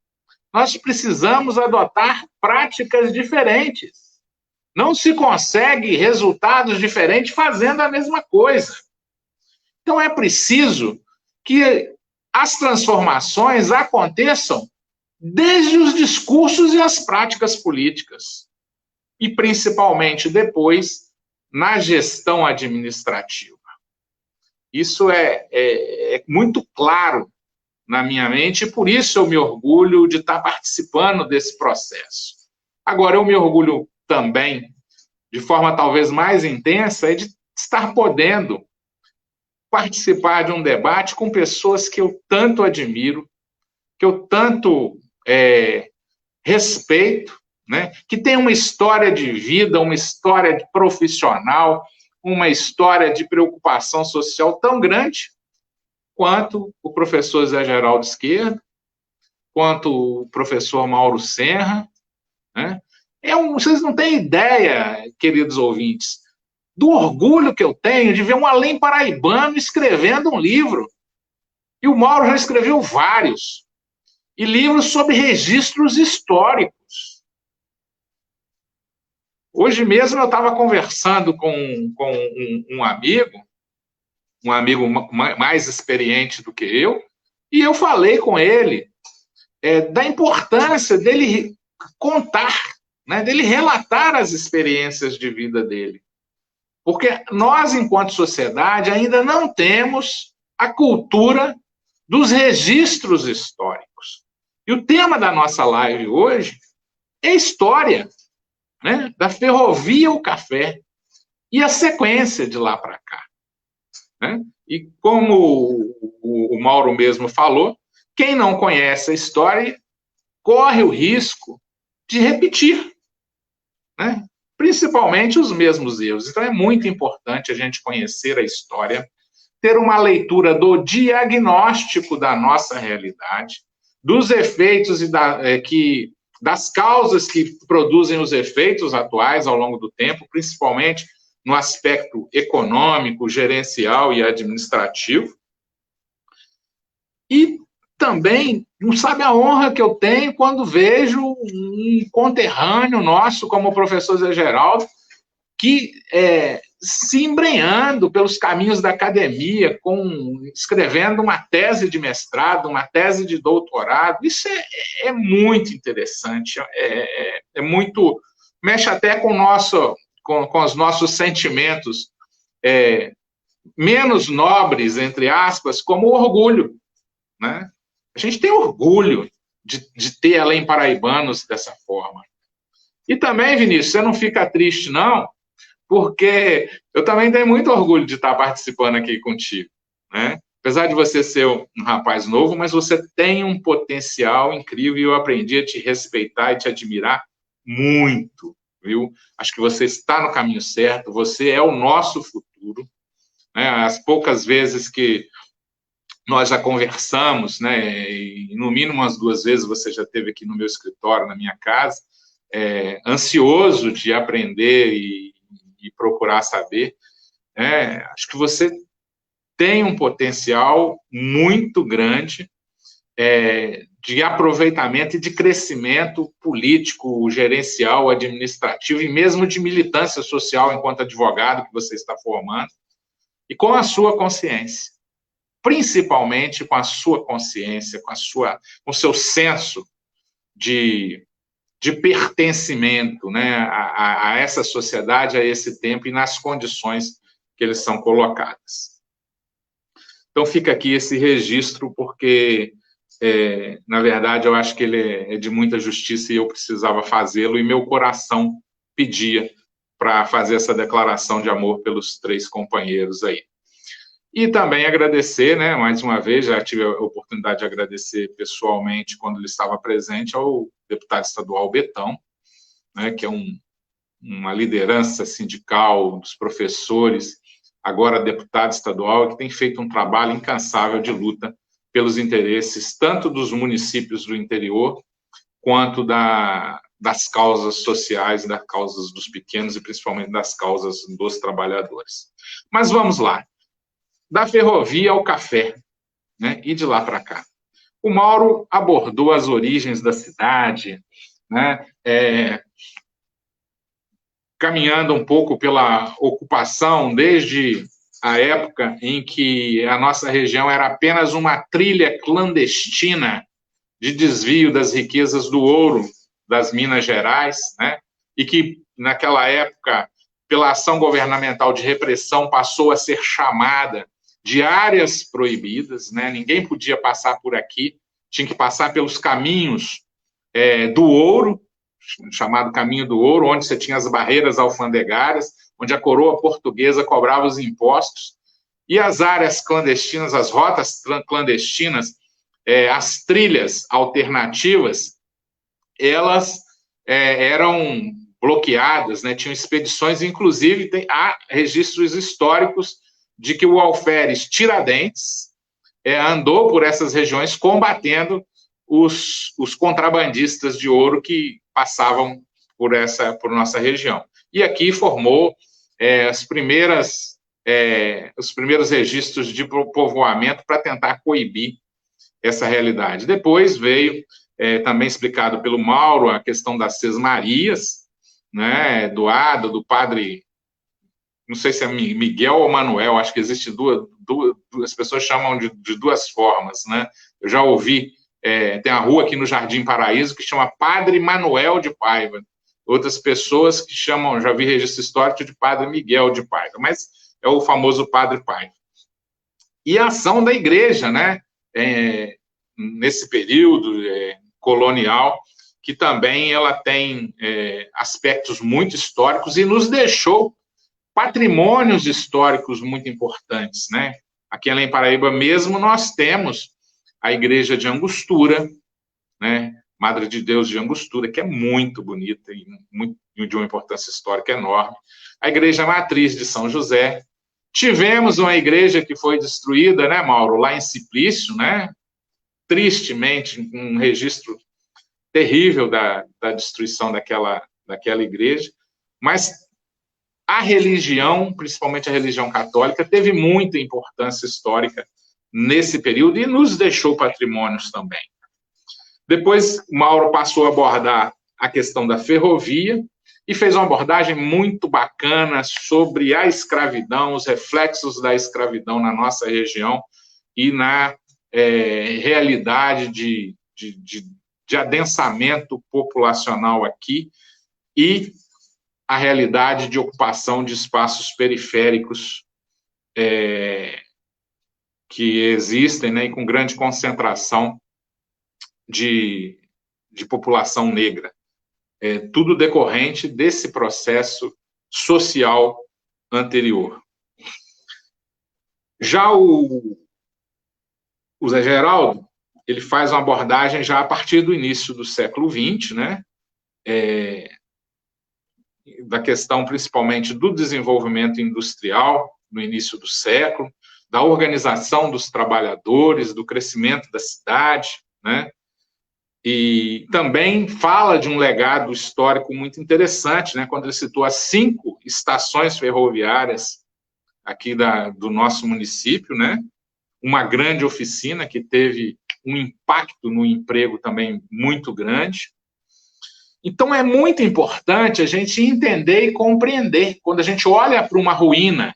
nós precisamos adotar práticas diferentes. Não se consegue resultados diferentes fazendo a mesma coisa. Então, é preciso que as transformações aconteçam desde os discursos e as práticas políticas. E, principalmente, depois, na gestão administrativa. Isso é muito claro na minha mente, e por isso eu me orgulho de estar participando desse processo. Agora, eu me orgulho também, de forma talvez mais intensa, de estar podendo participar de um debate com pessoas que eu tanto admiro, que eu tanto respeito, né? Que tem uma história de vida, uma história profissional, uma história de preocupação social tão grande quanto o professor Zé Geraldo Esquerdo, quanto o professor Mauro Serra, né? Vocês não têm ideia, queridos ouvintes, do orgulho que eu tenho de ver um além paraibano escrevendo um livro. E o Mauro já escreveu vários. E livros sobre registros históricos. Hoje mesmo eu estava conversando com um amigo mais experiente do que eu, e eu falei com ele da importância dele contar, né, dele relatar as experiências de vida dele. Porque nós, enquanto sociedade, ainda não temos a cultura dos registros históricos. E o tema da nossa live hoje é história, né, da ferrovia ao café e a sequência de lá para cá. Né? E como o Mauro mesmo falou, quem não conhece a história corre o risco de repetir, né? Principalmente os mesmos erros. Então é muito importante a gente conhecer a história, ter uma leitura do diagnóstico da nossa realidade, dos efeitos e das causas que produzem os efeitos atuais ao longo do tempo, principalmente no aspecto econômico, gerencial e administrativo. E também, não sabe a honra que eu tenho quando vejo um conterrâneo nosso, como o professor Zé Geraldo, que se embrenhando pelos caminhos da academia, escrevendo uma tese de mestrado, uma tese de doutorado. Isso é muito interessante, muito... mexe até com os nossos sentimentos menos nobres, entre aspas, como o orgulho, né? A gente tem orgulho de ter além paraibanos dessa forma. E também, Vinícius, você não fica triste, não, porque eu também tenho muito orgulho de estar participando aqui contigo, né? Apesar de você ser um rapaz novo, mas você tem um potencial incrível e eu aprendi a te respeitar e te admirar muito, viu? Acho que você está no caminho certo, você é o nosso futuro, né? As poucas vezes que nós já conversamos, né, e no mínimo umas 2 vezes você já esteve aqui no meu escritório, na minha casa, ansioso de aprender e procurar saber, acho que você tem um potencial muito grande de aproveitamento e de crescimento político, gerencial, administrativo e mesmo de militância social enquanto advogado que você está formando, e com a sua consciência. Principalmente com a sua consciência, com o seu senso de pertencimento, né, a essa sociedade, a esse tempo e nas condições que eles são colocadas. Então, fica aqui esse registro, porque, na verdade, eu acho que ele é de muita justiça e eu precisava fazê-lo, e meu coração pedia para fazer essa declaração de amor pelos 3 companheiros aí. E também agradecer, né, mais uma vez, já tive a oportunidade de agradecer pessoalmente, quando ele estava presente, ao deputado estadual Betão, né, que é uma liderança sindical dos professores, agora deputado estadual, que tem feito um trabalho incansável de luta pelos interesses tanto dos municípios do interior, quanto das causas sociais, das causas dos pequenos e principalmente das causas dos trabalhadores. Mas vamos lá. Da ferrovia ao café, né? E de lá para cá. O Mauro abordou as origens da cidade, né? Caminhando um pouco pela ocupação, desde a época em que a nossa região era apenas uma trilha clandestina de desvio das riquezas do ouro das Minas Gerais, né? E que, naquela época, pela ação governamental de repressão, passou a ser chamada de áreas proibidas, né? Ninguém podia passar por aqui, tinha que passar pelos caminhos do ouro, chamado Caminho do Ouro, onde você tinha as barreiras alfandegárias, onde a coroa portuguesa cobrava os impostos, e as áreas clandestinas, as rotas clandestinas, as trilhas alternativas, elas eram bloqueadas, né? Tinham expedições, inclusive há registros históricos de que o alferes Tiradentes andou por essas regiões combatendo os contrabandistas de ouro que passavam por nossa região. E aqui formou os primeiros registros de povoamento para tentar coibir essa realidade. Depois veio, também explicado pelo Mauro, a questão das Sesmarias, né, do padre, não sei se é Miguel ou Manuel, acho que existe duas pessoas chamam de duas formas, né? Eu já ouvi, tem a rua aqui no Jardim Paraíso que chama Padre Manuel de Paiva, outras pessoas que chamam, já vi registro histórico, de Padre Miguel de Paiva, mas é o famoso Padre Paiva. E a ação da igreja, né, nesse período colonial, que também ela tem aspectos muito históricos e nos deixou patrimônios históricos muito importantes, né? Aqui em Paraíba mesmo nós temos a igreja de Angostura, né? Madre de Deus de Angostura, que é muito bonita e de uma importância histórica enorme. A igreja matriz de São José. Tivemos uma igreja que foi destruída, né, Mauro, lá em Simplício, né? Tristemente, um registro terrível da destruição daquela igreja, mas a religião, principalmente a religião católica, teve muita importância histórica nesse período e nos deixou patrimônios também. Depois, Mauro passou a abordar a questão da ferrovia e fez uma abordagem muito bacana sobre a escravidão, os reflexos da escravidão na nossa região e na realidade de adensamento populacional aqui e a realidade de ocupação de espaços periféricos que existem, né, e com grande concentração de população negra. Tudo decorrente desse processo social anterior. Já o Zé Geraldo, ele faz uma abordagem já a partir do início do século XX, né, da questão principalmente do desenvolvimento industrial no início do século, da organização dos trabalhadores, do crescimento da cidade, né? E também fala de um legado histórico muito interessante, né? Quando ele citou as 5 estações ferroviárias aqui do nosso município, né? Uma grande oficina que teve um impacto no emprego também muito grande. Então, é muito importante a gente entender e compreender. Quando a gente olha para uma ruína,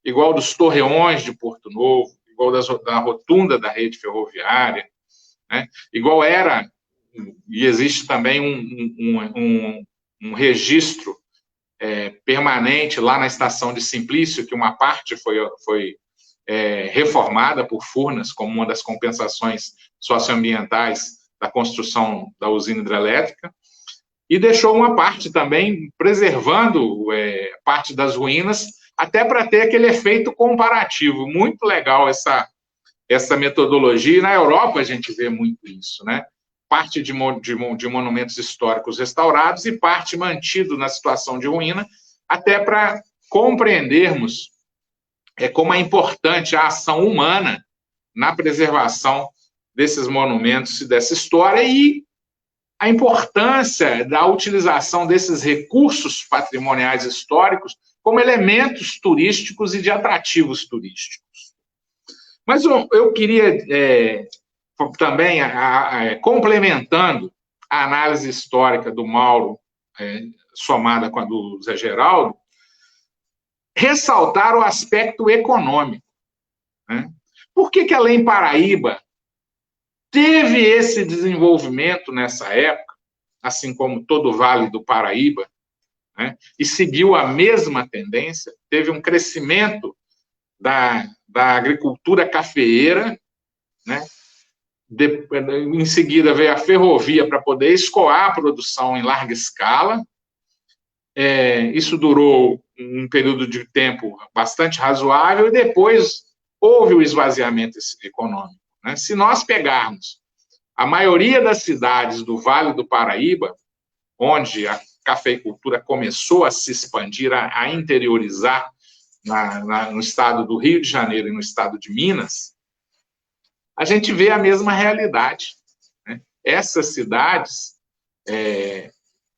igual dos Torreões de Porto Novo, igual da rotunda da rede ferroviária, né? Igual era, e existe também um registro permanente lá na estação de Simplício, que uma parte foi reformada por Furnas, como uma das compensações socioambientais da construção da usina hidrelétrica, e deixou uma parte também preservando parte das ruínas, até para ter aquele efeito comparativo. Muito legal essa metodologia, e na Europa a gente vê muito isso, né? Parte de monumentos históricos restaurados e parte mantido na situação de ruína, até para compreendermos como é importante a ação humana na preservação desses monumentos e dessa história, e a importância da utilização desses recursos patrimoniais históricos como elementos turísticos e de atrativos turísticos. Mas eu queria também, complementando a análise histórica do Mauro, somada com a do Zé Geraldo, ressaltar o aspecto econômico, né? Por que a Lei Paraíba teve esse desenvolvimento nessa época, assim como todo o Vale do Paraíba, né? E seguiu a mesma tendência, teve um crescimento da agricultura cafeeira, né? Em seguida veio a ferrovia para poder escoar a produção em larga escala. Isso durou um período de tempo bastante razoável e depois houve o esvaziamento econômico, né? Se nós pegarmos a maioria das cidades do Vale do Paraíba, onde a cafeicultura começou a se expandir, a interiorizar no estado do Rio de Janeiro e no estado de Minas, a gente vê a mesma realidade, né? Essas cidades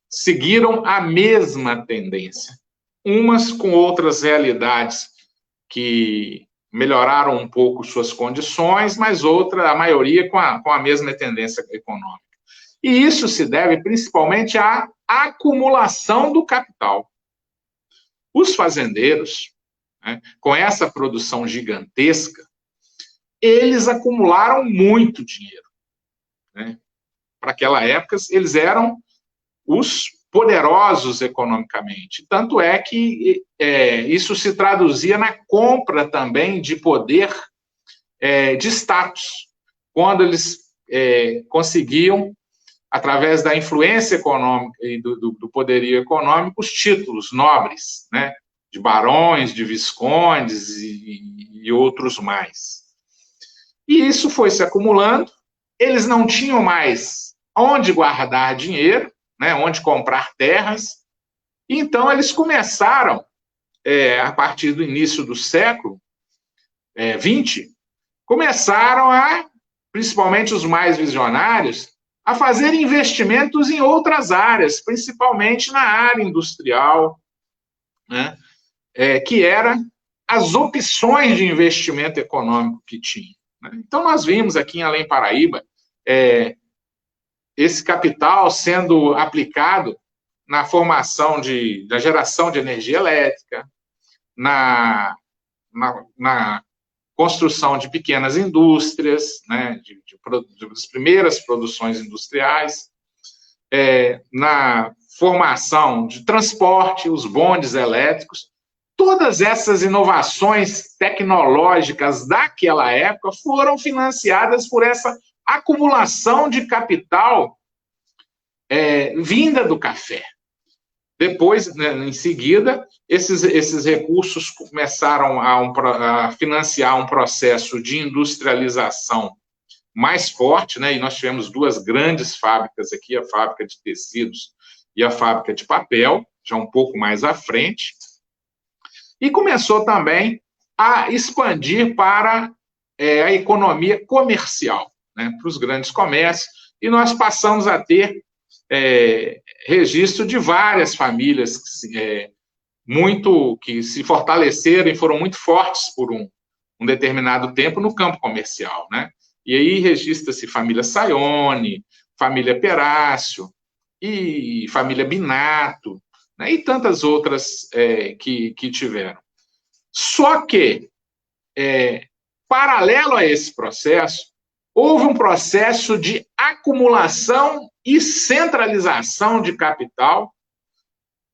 seguiram a mesma tendência, umas com outras realidades que melhoraram um pouco suas condições, mas a maioria com a mesma tendência econômica. E isso se deve principalmente à acumulação do capital. Os fazendeiros, né, com essa produção gigantesca, eles acumularam muito dinheiro, né? Para aquela época, eles eram os poderosos economicamente. Tanto é que isso se traduzia na compra também de poder, de status, quando eles conseguiam, através da influência econômica e do poderio econômico, os títulos nobres, né, de barões, de viscondes e outros mais. E isso foi se acumulando, eles não tinham mais onde guardar dinheiro, né, onde comprar terras, então eles começaram, a partir do início do século XX, começaram principalmente os mais visionários, a fazer investimentos em outras áreas, principalmente na área industrial, né, que eram as opções de investimento econômico que tinha, né? Então, nós vimos aqui em Além Paraíba esse capital sendo aplicado na formação da geração de energia elétrica, na construção de pequenas indústrias, né, das primeiras produções industriais, na formação de transporte, os bondes elétricos. Todas essas inovações tecnológicas daquela época foram financiadas por essa acumulação de capital vinda do café. Depois, né, em seguida, esses recursos começaram a financiar um processo de industrialização mais forte, né? E nós tivemos duas grandes fábricas aqui, a fábrica de tecidos e a fábrica de papel, já um pouco mais à frente. E começou também a expandir para a economia comercial, né, para os grandes comércios, e nós passamos a ter registro de várias famílias que se fortaleceram e foram muito fortes por um determinado tempo no campo comercial, né? E aí registra-se família Saione, família Perácio e família Binato, né, e tantas outras que tiveram. Só que, paralelo a esse processo, houve um processo de acumulação e centralização de capital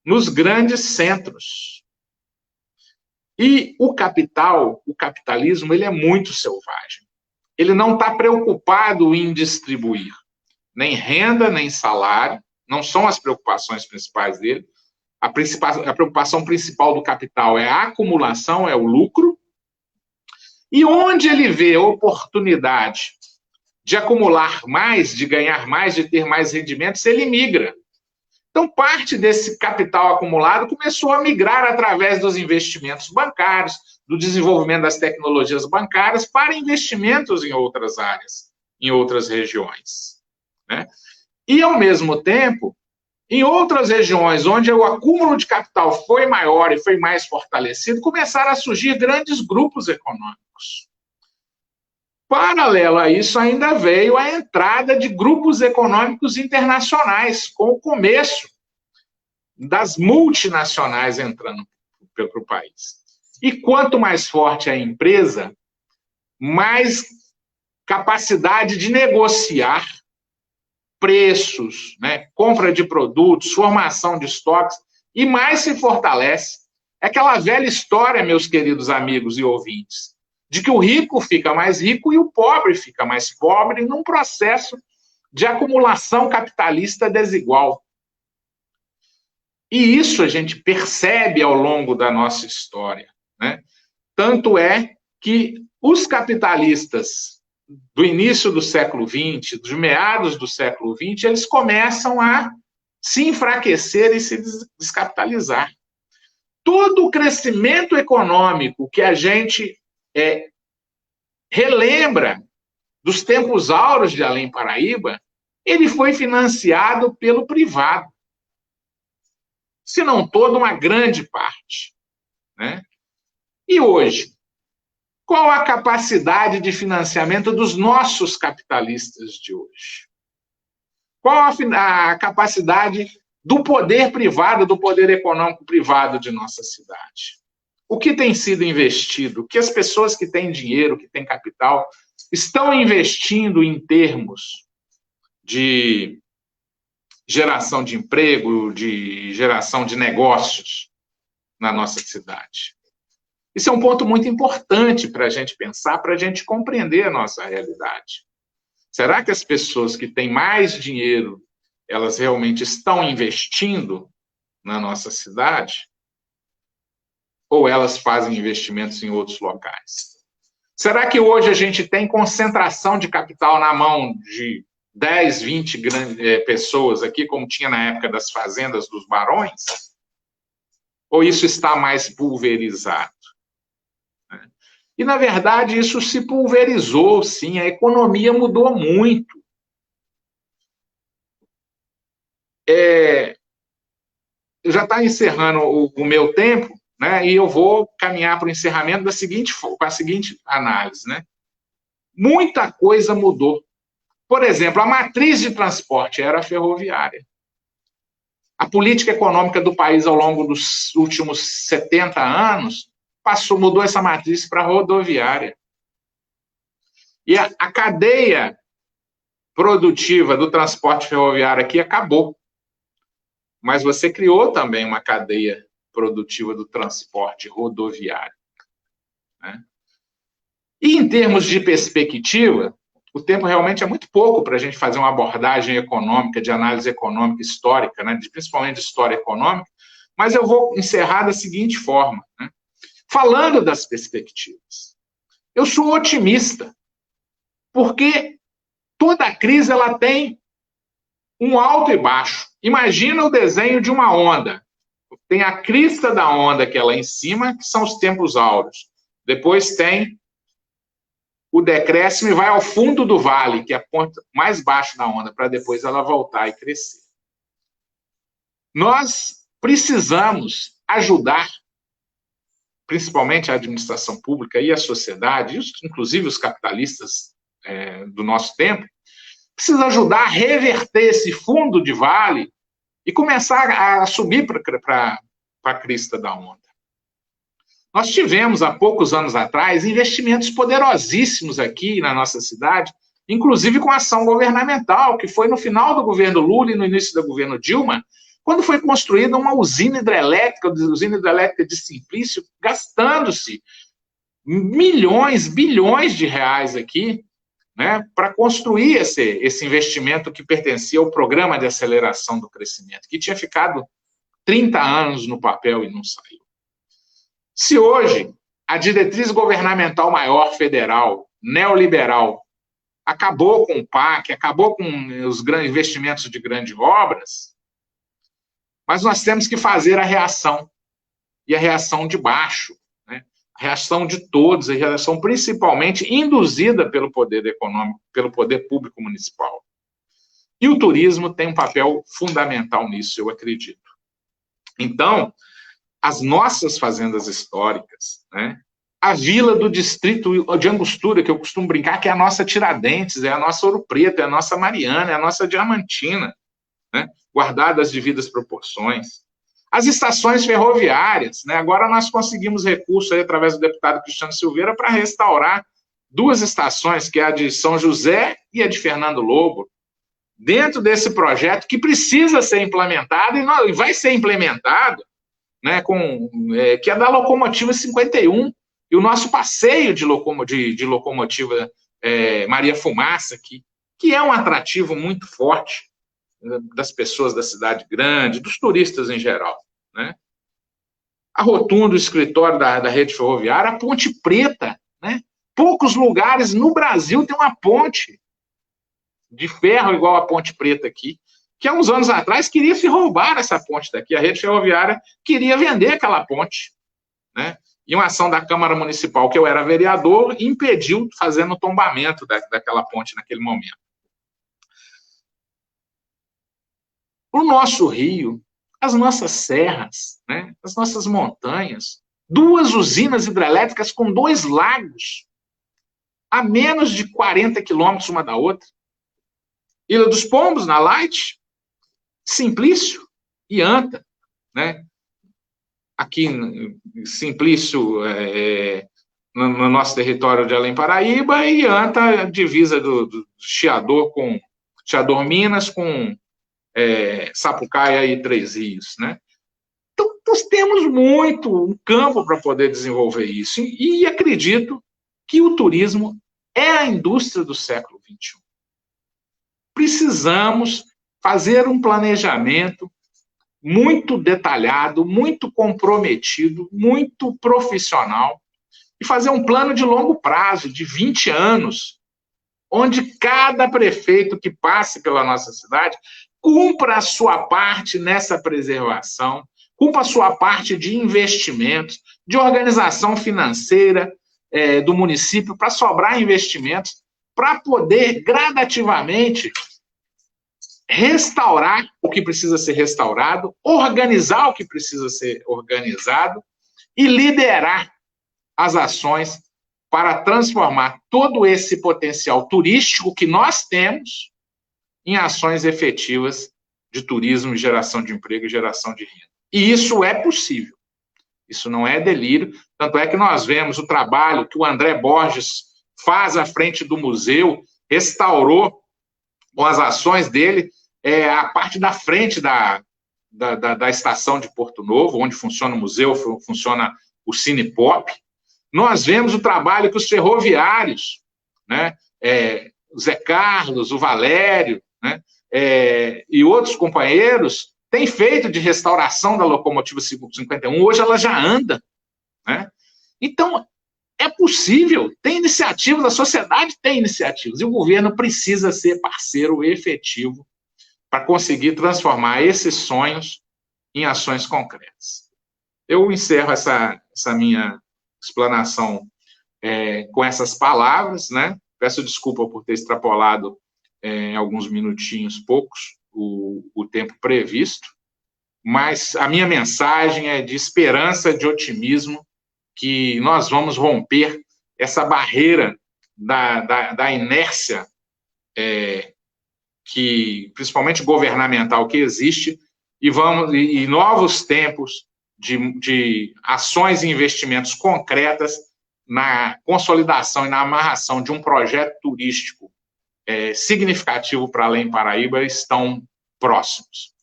nos grandes centros. E o capitalismo, ele é muito selvagem. Ele não está preocupado em distribuir nem renda, nem salário, não são as preocupações principais dele. A preocupação principal do capital é a acumulação, é o lucro. E onde ele vê oportunidade de acumular mais, de ganhar mais, de ter mais rendimentos, ele migra. Então, parte desse capital acumulado começou a migrar através dos investimentos bancários, do desenvolvimento das tecnologias bancárias para investimentos em outras áreas, em outras regiões, né? E, ao mesmo tempo, em outras regiões onde o acúmulo de capital foi maior e foi mais fortalecido, começaram a surgir grandes grupos econômicos. Paralelo a isso, ainda veio a entrada de grupos econômicos internacionais, com o começo das multinacionais entrando para o país. E quanto mais forte a empresa, mais capacidade de negociar preços, né, compra de produtos, formação de estoques, e mais se fortalece. É aquela velha história, meus queridos amigos e ouvintes, de que o rico fica mais rico e o pobre fica mais pobre num processo de acumulação capitalista desigual. E isso a gente percebe ao longo da nossa história, né? Tanto é que os capitalistas do início do século XX, dos meados do século XX, eles começam a se enfraquecer e se descapitalizar. Todo o crescimento econômico que a gente relembra dos tempos áureos de Além Paraíba, ele foi financiado pelo privado. Se não toda, uma grande parte, né? E hoje, qual a capacidade de financiamento dos nossos capitalistas de hoje? Qual a capacidade do poder privado, do poder econômico privado de nossa cidade? O que tem sido investido? O que as pessoas que têm dinheiro, que têm capital, estão investindo em termos de geração de emprego, de geração de negócios na nossa cidade? Isso é um ponto muito importante para a gente pensar, para a gente compreender a nossa realidade. Será que as pessoas que têm mais dinheiro, elas realmente estão investindo na nossa cidade? Ou elas fazem investimentos em outros locais? Será que hoje a gente tem concentração de capital na mão de 10, 20 pessoas aqui, como tinha na época das fazendas dos barões? Ou isso está mais pulverizado? E, na verdade, isso se pulverizou, sim, a economia mudou muito. Já está encerrando o meu tempo, né, e eu vou caminhar para o encerramento com a seguinte análise, né? Muita coisa mudou. Por exemplo, a matriz de transporte era ferroviária. A política econômica do país ao longo dos últimos 70 anos mudou essa matriz para rodoviária. E a cadeia produtiva do transporte ferroviário aqui acabou. Mas você criou também uma cadeia produtiva do transporte rodoviário, né? E em termos de perspectiva, o tempo realmente é muito pouco para a gente fazer uma abordagem econômica, de análise econômica histórica, né? Principalmente de história econômica, mas eu vou encerrar da seguinte forma, né? Falando das perspectivas, eu sou otimista, porque toda crise ela tem um alto e baixo. Imagina o desenho de uma onda. Tem a crista da onda, que é lá em cima, que são os tempos áureos. Depois tem o decréscimo e vai ao fundo do vale, que é a ponta mais baixa da onda, para depois ela voltar e crescer. Nós precisamos ajudar, principalmente a administração pública e a sociedade, inclusive os capitalistas do nosso tempo, precisa ajudar a reverter esse fundo de vale e começar a subir para a crista da onda. Nós tivemos, há poucos anos atrás, investimentos poderosíssimos aqui na nossa cidade, inclusive com ação governamental, que foi no final do governo Lula e no início do governo Dilma, quando foi construída uma usina hidrelétrica de Simplício, gastando-se milhões, bilhões de reais aqui, né, para construir esse investimento que pertencia ao Programa de Aceleração do Crescimento, que tinha ficado 30 anos no papel e não saiu. Se hoje a diretriz governamental maior federal, neoliberal, acabou com o PAC, acabou com os grandes investimentos de grandes obras, mas nós temos que fazer a reação, e a reação de baixo, né? A reação de todos, a reação principalmente induzida pelo poder econômico, pelo poder público municipal. E o turismo tem um papel fundamental nisso, eu acredito. Então, as nossas fazendas históricas, né? A vila do distrito de Angostura, que eu costumo brincar que é a nossa Tiradentes, é a nossa Ouro Preto, é a nossa Mariana, é a nossa Diamantina, né? Guardadas as devidas proporções. As estações ferroviárias, né? Agora nós conseguimos recurso aí, através do deputado Cristiano Silveira, para restaurar 2 estações, que é a de São José e a de Fernando Lobo, dentro desse projeto que precisa ser implementado e vai ser implementado, né, que é da locomotiva 51, e o nosso passeio de locomotiva Maria Fumaça, que é um atrativo muito forte das pessoas da cidade grande, dos turistas em geral, né? A rotunda, o escritório da rede ferroviária, a Ponte Preta, né? Poucos lugares no Brasil tem uma ponte de ferro igual a Ponte Preta aqui, que há uns anos atrás queria se roubar essa ponte daqui. A rede ferroviária queria vender aquela ponte, né? E uma ação da Câmara Municipal, que eu era vereador, impediu fazendo o tombamento daquela ponte naquele momento. O nosso rio, as nossas serras, né? As nossas montanhas, 2 usinas hidrelétricas com 2 lagos, a menos de 40 quilômetros uma da outra. Ilha dos Pombos, na Light, Simplício e Anta, né? Aqui, Simplício, no nosso território de Além Paraíba, e Anta, divisa do Chiador com Chiador Minas, com Sapucaia e Três Rios, né? Então, nós temos um campo para poder desenvolver isso, e acredito que o turismo é a indústria do século XXI. Precisamos fazer um planejamento muito detalhado, muito comprometido, muito profissional, e fazer um plano de longo prazo, de 20 anos, onde cada prefeito que passe pela nossa cidade cumpra a sua parte nessa preservação, cumpra a sua parte de investimentos, de organização financeira do município, para sobrar investimentos, para poder gradativamente restaurar o que precisa ser restaurado, organizar o que precisa ser organizado e liderar as ações para transformar todo esse potencial turístico que nós temos em ações efetivas de turismo, geração de emprego e geração de renda. E isso é possível. Isso não é delírio. Tanto é que nós vemos o trabalho que o André Borges faz à frente do museu, restaurou com as ações dele a parte da frente da estação de Porto Novo, onde funciona o museu, funciona o Cine Pop. Nós vemos o trabalho que os ferroviários, né, o Zé Carlos, o Valério, né, e outros companheiros têm feito de restauração da locomotiva 51. Hoje ela já anda, né? Então, é possível, tem iniciativas, a sociedade tem iniciativas, e o governo precisa ser parceiro efetivo para conseguir transformar esses sonhos em ações concretas. Eu encerro essa minha explanação com essas palavras, né? Peço desculpa por ter extrapolado em alguns minutinhos poucos o tempo previsto, mas a minha mensagem é de esperança, de otimismo, que nós vamos romper essa barreira da inércia, que, principalmente governamental, que existe, e novos tempos de ações e investimentos concretas na consolidação e na amarração de um projeto turístico significativo para Além Paraíba estão próximos.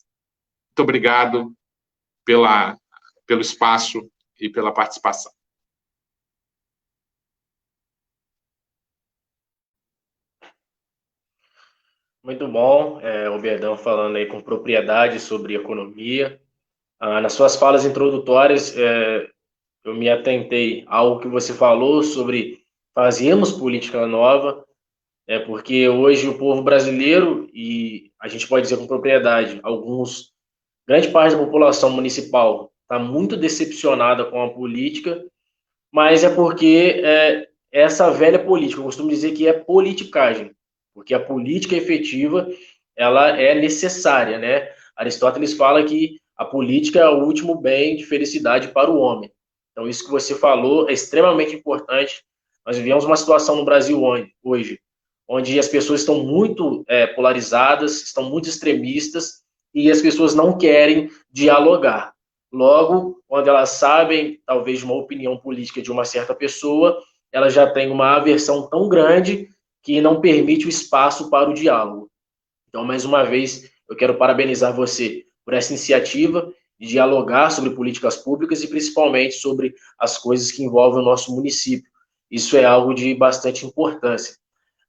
Muito obrigado pelo espaço e pela participação. Muito bom, o Berdão falando aí com propriedade sobre economia. Nas suas falas introdutórias, eu me atentei a algo que você falou sobre fazermos política nova, porque hoje o povo brasileiro, e a gente pode dizer com propriedade, grande parte da população municipal está muito decepcionada com a política, mas é porque essa velha política, eu costumo dizer que é politicagem, porque a política efetiva ela é necessária, né? Aristóteles fala que a política é o último bem de felicidade para o homem. Então, isso que você falou é extremamente importante. Nós vivemos uma situação no Brasil hoje, onde as pessoas estão muito polarizadas, estão muito extremistas, e as pessoas não querem dialogar. Logo, quando elas sabem, talvez, de uma opinião política de uma certa pessoa, elas já têm uma aversão tão grande que não permite o espaço para o diálogo. Então, mais uma vez, eu quero parabenizar você por essa iniciativa de dialogar sobre políticas públicas e principalmente sobre as coisas que envolvem o nosso município. Isso é algo de bastante importância.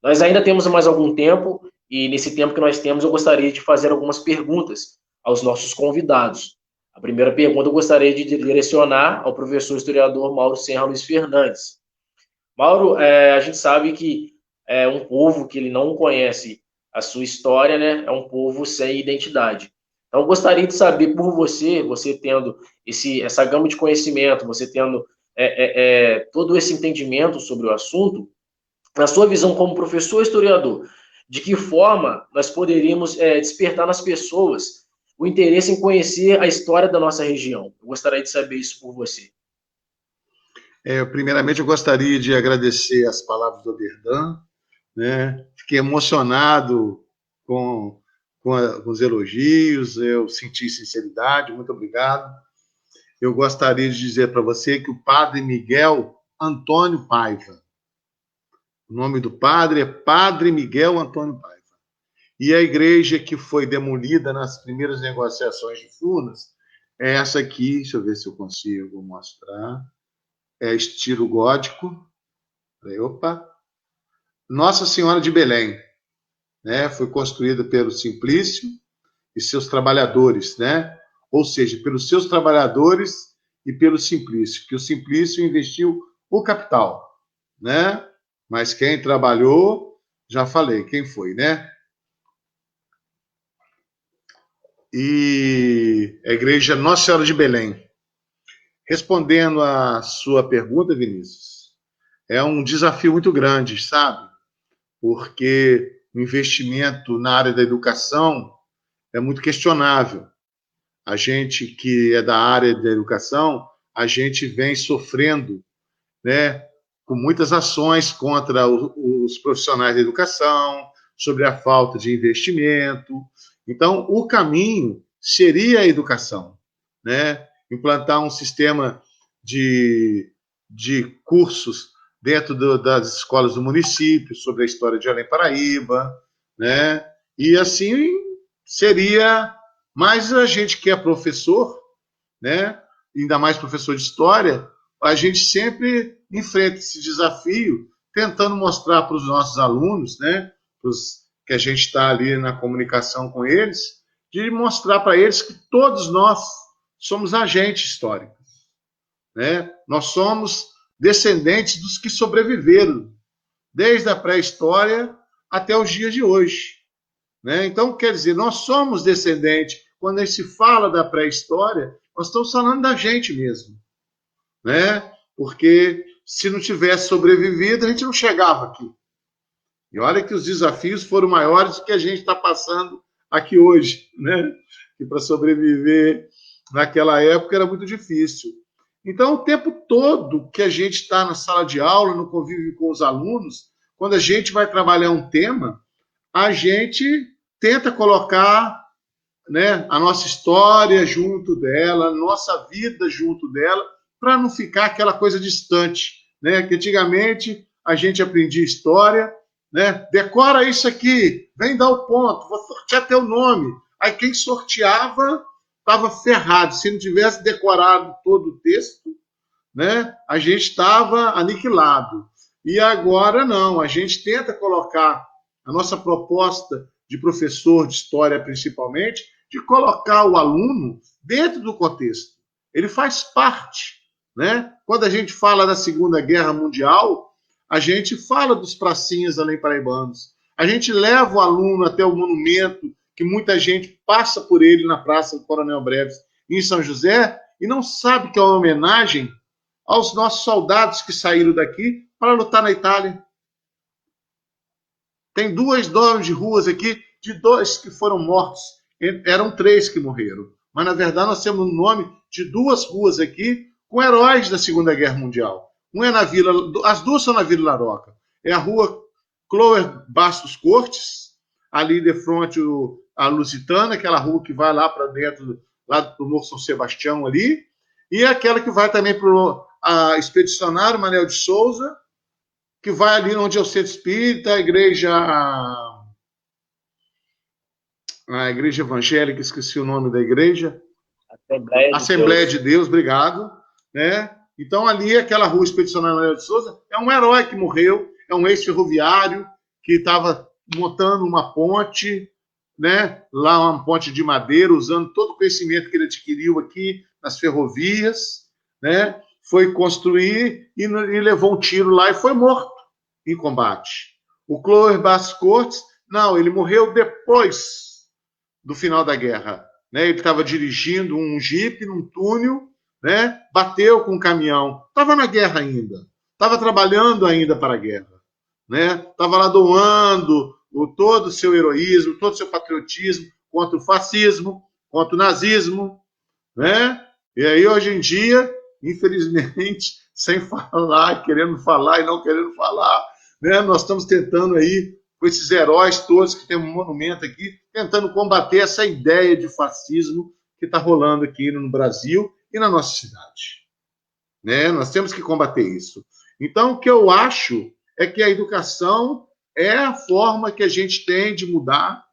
Nós ainda temos mais algum tempo e nesse tempo que nós temos eu gostaria de fazer algumas perguntas aos nossos convidados. A primeira pergunta eu gostaria de direcionar ao professor historiador Mauro Serra Luiz Fernandes. Mauro, a gente sabe que é um povo que ele não conhece a sua história, né? É um povo sem identidade. Então, eu gostaria de saber por você, você tendo essa gama de conhecimento, você tendo todo esse entendimento sobre o assunto, na sua visão como professor historiador, de que forma nós poderíamos despertar nas pessoas o interesse em conhecer a história da nossa região? Eu gostaria de saber isso por você. Primeiramente, eu gostaria de agradecer as palavras do Oberdan, né? Fiquei emocionado com os elogios, eu senti sinceridade, muito obrigado. Eu gostaria de dizer para você que o padre Miguel Antônio Paiva, o nome do padre é Padre Miguel Antônio Paiva, e a igreja que foi demolida nas primeiras negociações de Furnas é essa aqui, deixa eu ver se eu consigo mostrar, é estilo gótico, opa, Nossa Senhora de Belém, né? Foi construída pelo Simplício e seus trabalhadores, né? Ou seja, pelos seus trabalhadores e pelo Simplício, que o Simplício investiu o capital, né? Mas quem trabalhou, já falei, quem foi, né? E a igreja Nossa Senhora de Belém. Respondendo à sua pergunta, Vinícius, é um desafio muito grande, sabe? Porque o investimento na área da educação é muito questionável. A gente que é da área da educação, a gente vem sofrendo, né, com muitas ações contra os profissionais da educação, sobre a falta de investimento. Então, o caminho seria a educação, né? Implantar um sistema de cursos dentro das escolas do município, sobre a história de Além Paraíba, né? E assim seria mais a gente que é professor, né? Ainda mais professor de história, a gente sempre enfrenta esse desafio, tentando mostrar para os nossos alunos, né? Que a gente está ali na comunicação com eles, de mostrar para eles que todos nós somos agentes históricos, né? Nós somos descendentes dos que sobreviveram, desde a pré-história até os dias de hoje, né? Então, quer dizer, nós somos descendentes. Quando a gente se fala da pré-história, nós estamos falando da gente mesmo, né? Porque se não tivesse sobrevivido, a gente não chegava aqui. E olha que os desafios foram maiores do que a gente está passando aqui hoje, né? E para sobreviver naquela época era muito difícil. Então, o tempo todo que a gente está na sala de aula, no convívio com os alunos, quando a gente vai trabalhar um tema, a gente tenta colocar, né, a nossa história junto dela, a nossa vida junto dela, para não ficar aquela coisa distante, né? Que antigamente a gente aprendia história, né? Decora isso aqui, vem dar o ponto, vou sortear teu nome. Aí quem sorteava estava ferrado. Se não tivesse decorado todo o texto, né, a gente estava aniquilado. E agora não, a gente tenta colocar a nossa proposta de professor de história, principalmente, de colocar o aluno dentro do contexto. Ele faz parte, né? Quando a gente fala da Segunda Guerra Mundial, a gente fala dos pracinhas além paraibanos. A gente leva o aluno até o monumento, que muita gente passa por ele na Praça do Coronel Breves, em São José, e não sabe que é uma homenagem aos nossos soldados que saíram daqui para lutar na Itália. Tem 2 nomes de ruas aqui de 2 que foram mortos. Eram 3 que morreram. Mas, na verdade, nós temos o nome de 2 ruas aqui com heróis da Segunda Guerra Mundial. Um é na Vila... As 2 são na Vila Laroca. É a rua Cloer Bastos Cortes, ali de frente a Lusitana, aquela rua que vai lá para dentro, lá do Morro São Sebastião ali, e aquela que vai também para a Expedicionário Manuel de Souza, que vai ali onde é o Centro Espírita, a igreja evangélica, esqueci o nome da igreja. Assembleia de Deus, obrigado. Né? Então, ali, aquela rua Expedicionário Manuel de Souza, é um herói que morreu, é um ex-ferroviário que estava montando uma ponte, né? Lá uma ponte de madeira, usando todo o conhecimento que ele adquiriu aqui nas ferrovias, né? Foi construir e levou um tiro lá e foi morto em combate. O Cloer Bastos Cortes, não, ele morreu depois do final da guerra. Né? Ele estava dirigindo um jipe num túnel, né? Bateu com um caminhão. Estava na guerra ainda. Estava trabalhando ainda para a guerra. Né? Estava lá doando todo o seu heroísmo, todo o seu patriotismo contra o fascismo, contra o nazismo. Né? E aí, hoje em dia, infelizmente, sem falar, querendo falar e não querendo falar, né? Nós estamos tentando aí, com esses heróis todos que tem um monumento aqui, tentando combater essa ideia de fascismo que está rolando aqui no Brasil e na nossa cidade. Né? Nós temos que combater isso. Então, o que eu acho é que a educação é a forma que a gente tem de mudar.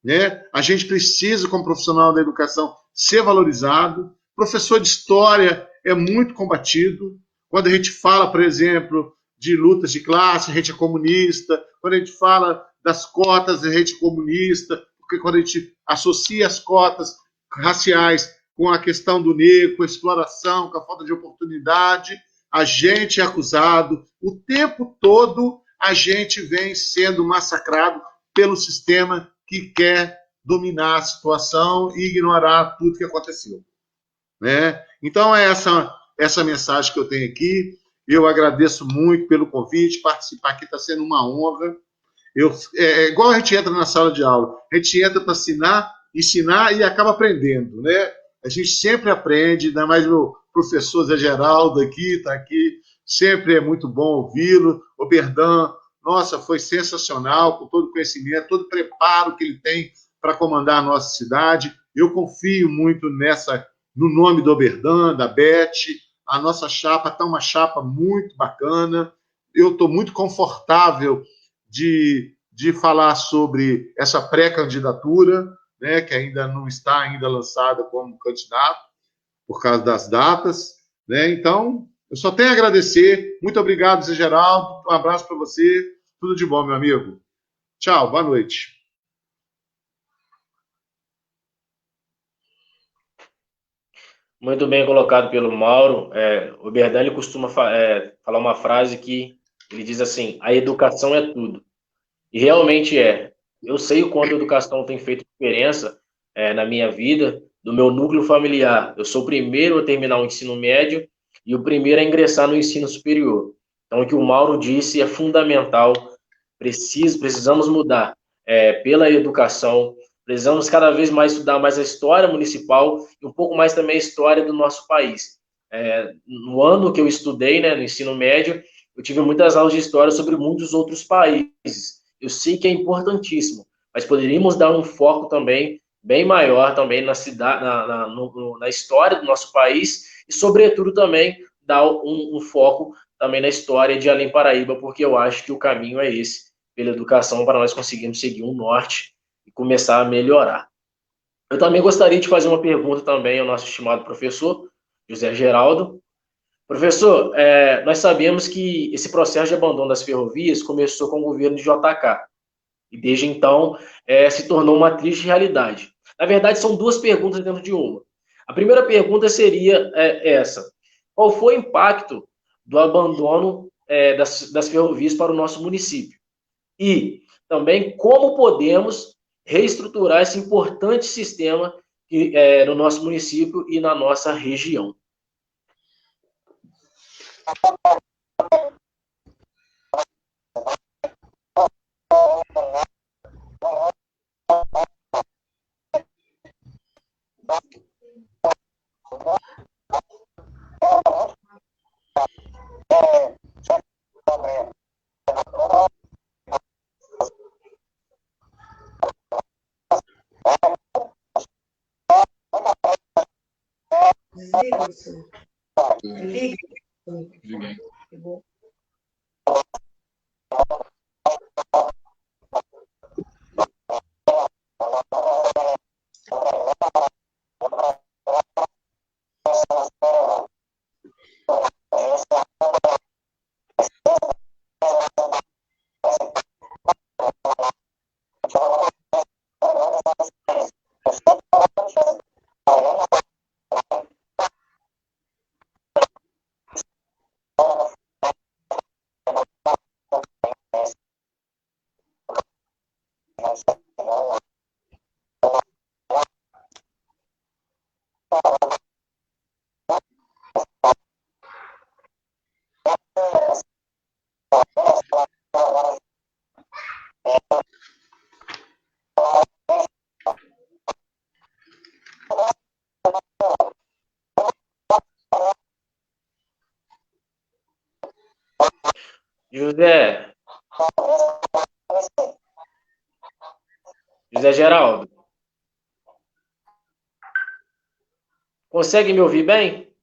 Né? A gente precisa, como profissional da educação, ser valorizado. Professor de história é muito combatido. Quando a gente fala, por exemplo, de lutas de classe, a gente é comunista. Quando a gente fala das cotas, a gente é comunista. Porque quando a gente associa as cotas raciais com a questão do negro, com a exploração, com a falta de oportunidade, a gente é acusado. O tempo todo a gente vem sendo massacrado pelo sistema que quer dominar a situação e ignorar tudo que aconteceu. Né? Então, é essa mensagem que eu tenho aqui. Eu agradeço muito pelo convite. Participar aqui está sendo uma honra. É igual a gente entra na sala de aula. A gente entra para ensinar e acaba aprendendo. Né? A gente sempre aprende, ainda mais meu professor Zé Geraldo aqui, está aqui. Sempre é muito bom ouvi-lo. O Berdan, nossa, foi sensacional, com todo o conhecimento, todo o preparo que ele tem para comandar a nossa cidade. Eu confio muito no nome do Oberdan, da Beth. A nossa chapa está uma chapa muito bacana. Eu estou muito confortável de falar sobre essa pré-candidatura, né, que ainda não está ainda lançada como candidato, por causa das datas. Né? Então, eu só tenho a agradecer. Muito obrigado, Zé Geraldo. Um abraço para você. Tudo de bom, meu amigo. Tchau, boa noite. Muito bem colocado pelo Mauro. O Berdan costuma falar uma frase que ele diz assim: a educação é tudo. E realmente é. Eu sei o quanto a educação tem feito diferença na minha vida, no meu núcleo familiar. Eu sou o primeiro a terminar o ensino médio e o primeiro a ingressar no ensino superior. Então, o que o Mauro disse é fundamental. Precisamos mudar pela educação. Precisamos cada vez mais estudar mais a história municipal e um pouco mais também a história do nosso país. No ano que eu estudei, né, no ensino médio, eu tive muitas aulas de história sobre muitos outros países. Eu sei que é importantíssimo, mas poderíamos dar um foco também bem maior também na cidade, na história do nosso país e, sobretudo, também dar um foco também na história de Além Paraíba, porque eu acho que o caminho é esse, pela educação, para nós conseguirmos seguir um norte e começar a melhorar. Eu também gostaria de fazer uma pergunta também ao nosso estimado professor, José Geraldo. Professor, nós sabemos que esse processo de abandono das ferrovias começou com o governo de JK, e desde então se tornou uma triste realidade. Na verdade, são duas perguntas dentro de uma. A primeira pergunta seria essa: qual foi o impacto do abandono das ferrovias para o nosso município? E também como podemos reestruturar esse importante sistema no nosso município e na nossa região? Desliga isso. Liga. Liguei. José Geraldo, consegue me ouvir bem?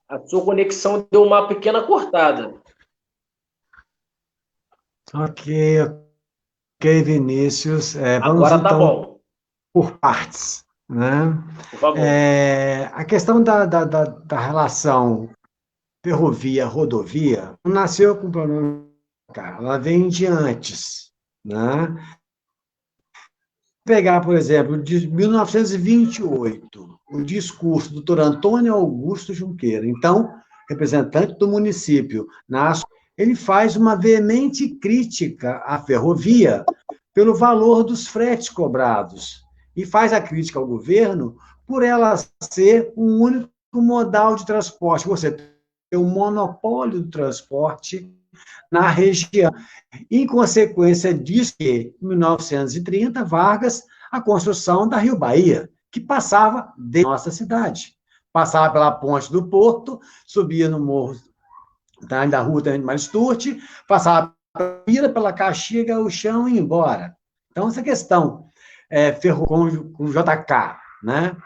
A sua conexão deu uma pequena cortada. Ok, Vinícius. Vamos Agora tá então bom. por partes, né? Por favor. A questão da relação ferrovia-rodovia não nasceu com problema, cara. Ela vem de antes, né? Pegar, por exemplo, de 1928, o discurso do Dr. Antônio Augusto Junqueira, então representante do município, ele faz uma veemente crítica à ferrovia pelo valor dos fretes cobrados e faz a crítica ao governo por ela ser o único modal de transporte, você tem um monopólio do transporte na região. Em consequência disso, em 1930, Vargas, a construção da Rio Bahia, que passava dentro da nossa cidade. Passava pela ponte do Porto, subia no morro da Rua Tenente Maristurti, passava pela Caxias, Gauchão e ia embora. Então, essa questão com o JK, né?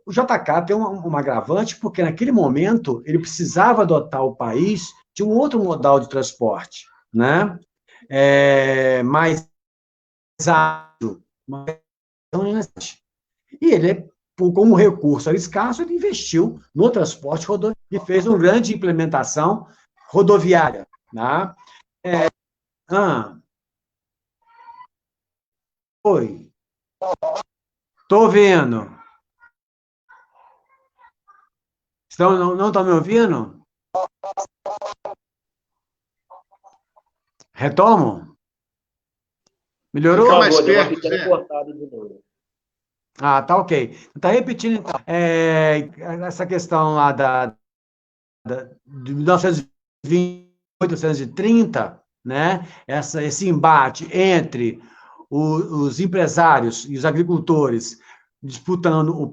O JK tem um agravante, porque naquele momento ele precisava dotar o país de um outro modal de transporte, né? Mais ágil, e ele, como recurso era escasso, ele investiu no transporte rodoviário e fez uma grande implementação rodoviária. Né? Oi. Estou vendo. Não estão me ouvindo? Retomo? Melhorou? Fica mais Deu uma perto, pequena Zé. cortada de novo. Tá ok. Está repetindo, então. Essa questão lá de 1920, 1930, né? Esse embate entre os empresários e os agricultores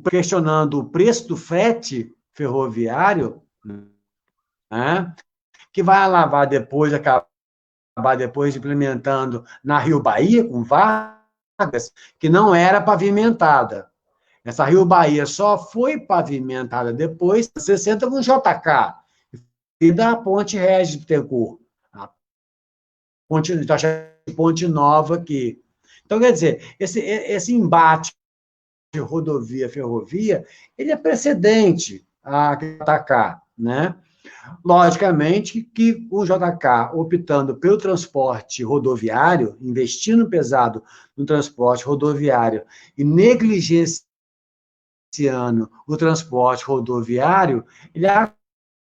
questionando o preço do frete ferroviário, né? Que vai acabar depois implementando na Rio Bahia, com Vargas, que não era pavimentada. Essa Rio Bahia só foi pavimentada depois, em 60, com JK, e da Ponte Regis Bittencourt, a Ponte Nova aqui. Então, quer dizer, esse embate de rodovia-ferrovia, ele é precedente a JK, né? Logicamente que o JK, optando pelo transporte rodoviário, investindo pesado no transporte rodoviário e negligenciando o transporte rodoviário, ele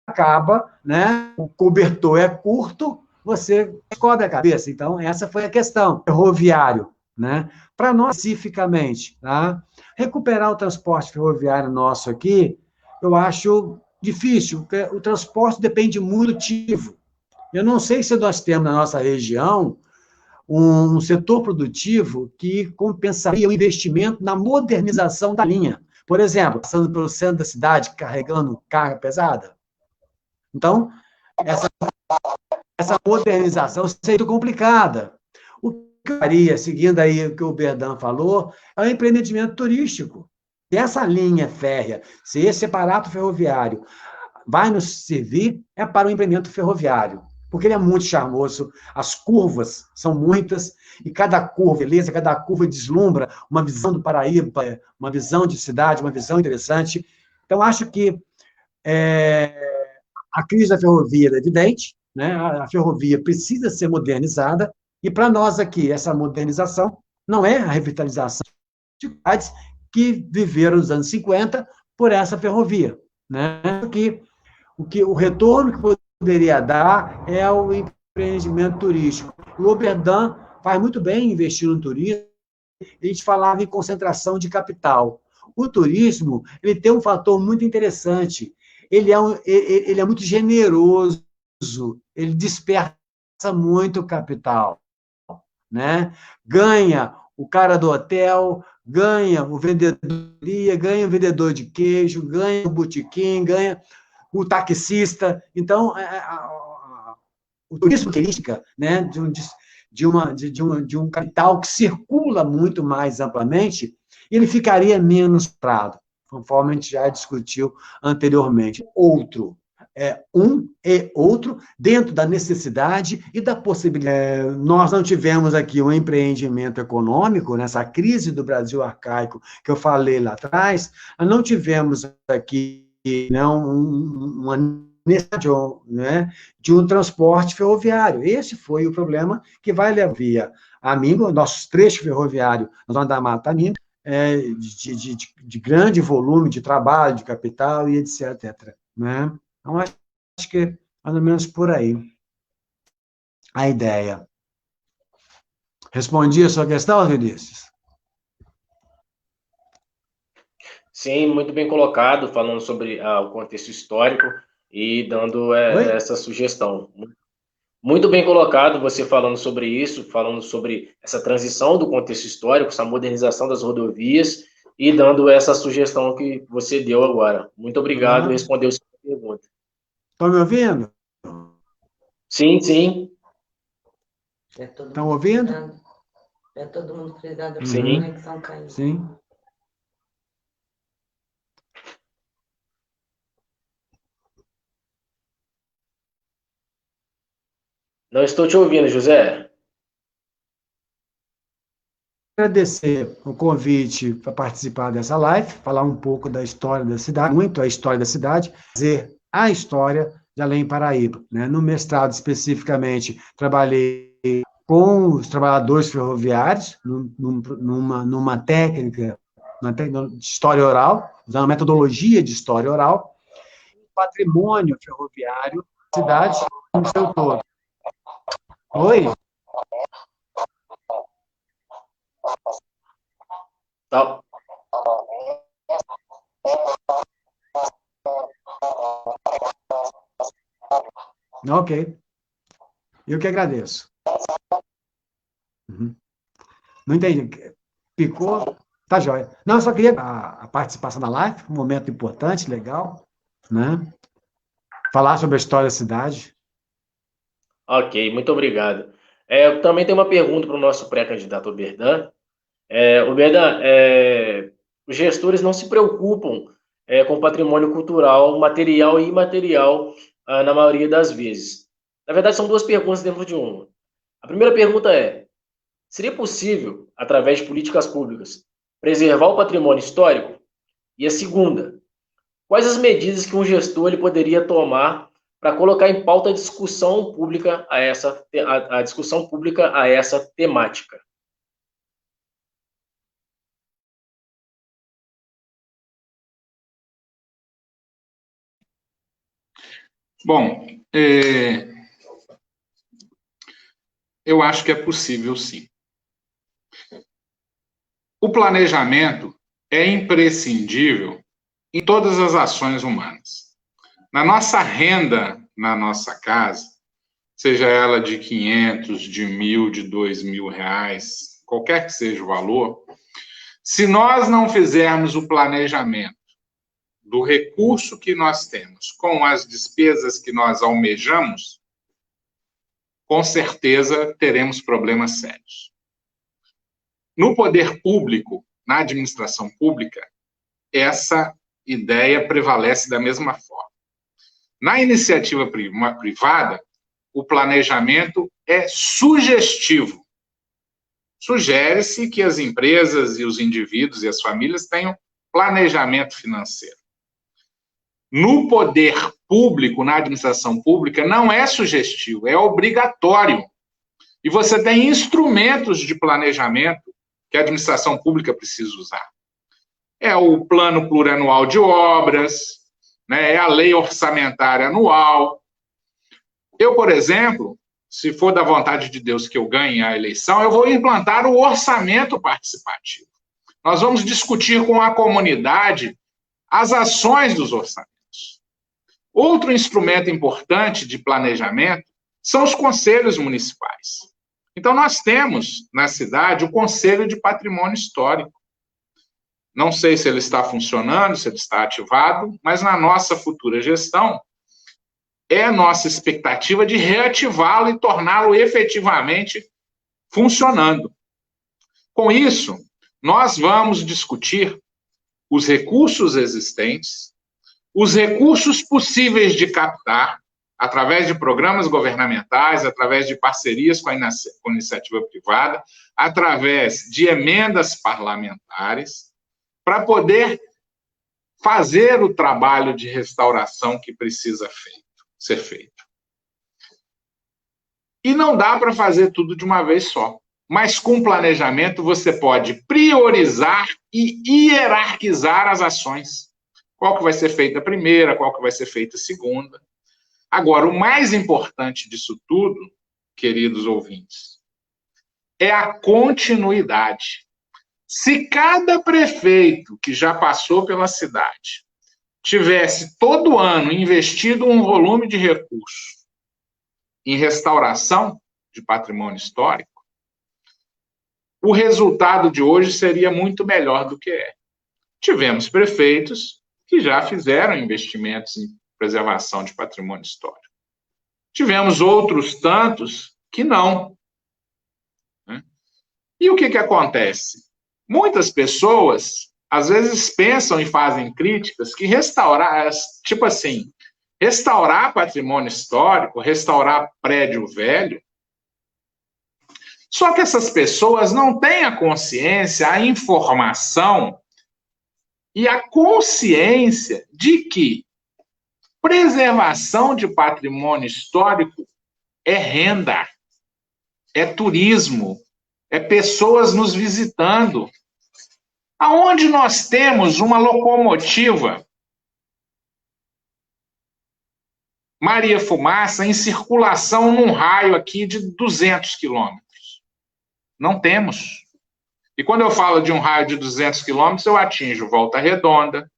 acaba, né? O cobertor é curto, você cobre a cabeça. Então, essa foi a questão. Ferroviário, né? Para nós, especificamente, tá? Recuperar o transporte ferroviário nosso aqui, eu acho difícil, porque o transporte depende muito do motivo. Eu não sei se nós temos na nossa região um setor produtivo que compensaria o investimento na modernização da linha. Por exemplo, passando pelo centro da cidade, carregando carga pesada. Então, essa modernização seria muito complicada. O que faria, seguindo aí o que o Berdan falou, é o empreendimento turístico. Se essa linha férrea, se esse aparato ferroviário vai nos servir, é para o empreendimento ferroviário, porque ele é muito charmoso, as curvas são muitas, e cada curva, beleza, cada curva deslumbra uma visão do Paraíba, uma visão de cidade, uma visão interessante. Então, acho que a crise da ferrovia é evidente, né? A ferrovia precisa ser modernizada, e para nós aqui, essa modernização não é a revitalização de cidades que viveram nos anos 50 por essa ferrovia, né? O retorno que poderia dar é o empreendimento turístico. O Oberdan faz muito bem investir no turismo. A gente falava em concentração de capital. O turismo, ele tem um fator muito interessante. Ele é muito generoso, ele dispersa muito capital, né? Ganha o cara do hotel, ganha o vendedor, ganha o vendedor de queijo, ganha o botequim, ganha o taxista. Então, o turismo turística, né, de um capital que circula muito mais amplamente, ele ficaria menos parado, conforme a gente já discutiu anteriormente. Outro dentro da necessidade e da possibilidade. Nós não tivemos aqui um empreendimento econômico, nessa crise do Brasil arcaico que eu falei lá atrás, nós não tivemos aqui, né, uma necessidade, né, de um transporte ferroviário. Esse foi o problema que vai levar a mim, o nosso trecho ferroviário na Zona da Mata Mineira, de grande volume de trabalho, de capital e etc. Né? Então, acho que é mais ou menos por aí a ideia. Respondi a sua questão, Vinícius? Sim, muito bem colocado, falando sobre o contexto histórico e dando essa sugestão. Muito bem colocado você falando sobre isso, falando sobre essa transição do contexto histórico, essa modernização das rodovias e dando essa sugestão que você deu agora. Muito obrigado, respondeu a sua pergunta. Estão me ouvindo? Sim, sim. Estão ouvindo? É todo mundo frisado para Sim. a conexão caiu. Sim. Não estou te ouvindo, José. Agradecer o convite para participar dessa live, falar um pouco da história da cidade, muito a história da cidade, dizer a história de Além Paraíba. Né? No mestrado, especificamente, trabalhei com os trabalhadores ferroviários, numa técnica de história oral, usando a metodologia de história oral, patrimônio ferroviário da cidade no seu todo. Oi? Tá. Ok. Eu que agradeço. Não entendi. Picou? Tá jóia. Não, eu só queria a participação na live, um momento importante, legal, né? Falar sobre a história da cidade. Ok, muito obrigado. Eu também tenho uma pergunta para o nosso pré-candidato Oberdan. Oberdan, os gestores não se preocupam com o patrimônio cultural, material e imaterial, na maioria das vezes. Na verdade, são duas perguntas dentro de uma. A primeira pergunta seria possível, através de políticas públicas, preservar o patrimônio histórico? E a segunda, quais as medidas que um gestor ele poderia tomar para colocar em pauta a discussão pública a essa temática? Bom, eu acho que é possível, sim. O planejamento é imprescindível em todas as ações humanas. Na nossa renda, na nossa casa, seja ela de 500, de 1.000, de 2.000 reais, qualquer que seja o valor, se nós não fizermos o planejamento do recurso que nós temos com as despesas que nós almejamos, com certeza teremos problemas sérios. no poder público, na administração pública, essa ideia prevalece da mesma forma. Na iniciativa privada, o planejamento é sugestivo. Sugere-se que as empresas e os indivíduos e as famílias tenham planejamento financeiro. No poder público, na administração pública, não é sugestivo, é obrigatório. E você tem instrumentos de planejamento que a administração pública precisa usar. É o plano plurianual de obras, né, é a lei orçamentária anual. Eu, por exemplo, se for da vontade de Deus que eu ganhe a eleição, eu vou implantar o orçamento participativo. Nós vamos discutir com a comunidade as ações dos orçamentos. Outro instrumento importante de planejamento são os conselhos municipais. Então, nós temos na cidade o Conselho de Patrimônio Histórico. Não sei se ele está funcionando, se ele está ativado, mas na nossa futura gestão, é a nossa expectativa de reativá-lo e torná-lo efetivamente funcionando. Com isso, nós vamos discutir os recursos existentes, os recursos possíveis de captar, através de programas governamentais, através de parcerias com a iniciativa privada, através de emendas parlamentares, para poder fazer o trabalho de restauração que precisa ser feito. E não dá para fazer tudo de uma vez só. Mas com planejamento você pode priorizar e hierarquizar as ações. Qual que vai ser feita a primeira, qual que vai ser feita a segunda. Agora, o mais importante disso tudo, queridos ouvintes, é a continuidade. Se cada prefeito que já passou pela cidade tivesse todo ano investido um volume de recursos em restauração de patrimônio histórico, o resultado de hoje seria muito melhor do que é. Tivemos prefeitos que já fizeram investimentos em preservação de patrimônio histórico. Tivemos outros tantos que não. Né? E o que acontece? Muitas pessoas, às vezes, pensam e fazem críticas que restaurar, tipo assim, restaurar patrimônio histórico, restaurar prédio velho. Só que essas pessoas não têm a consciência, a informação e a consciência de que preservação de patrimônio histórico é renda, é turismo, é pessoas nos visitando. Aonde nós temos uma locomotiva Maria Fumaça em circulação num raio aqui de 200 quilômetros? Não temos. E quando eu falo de um raio de 200 quilômetros, eu atinjo Volta Redonda,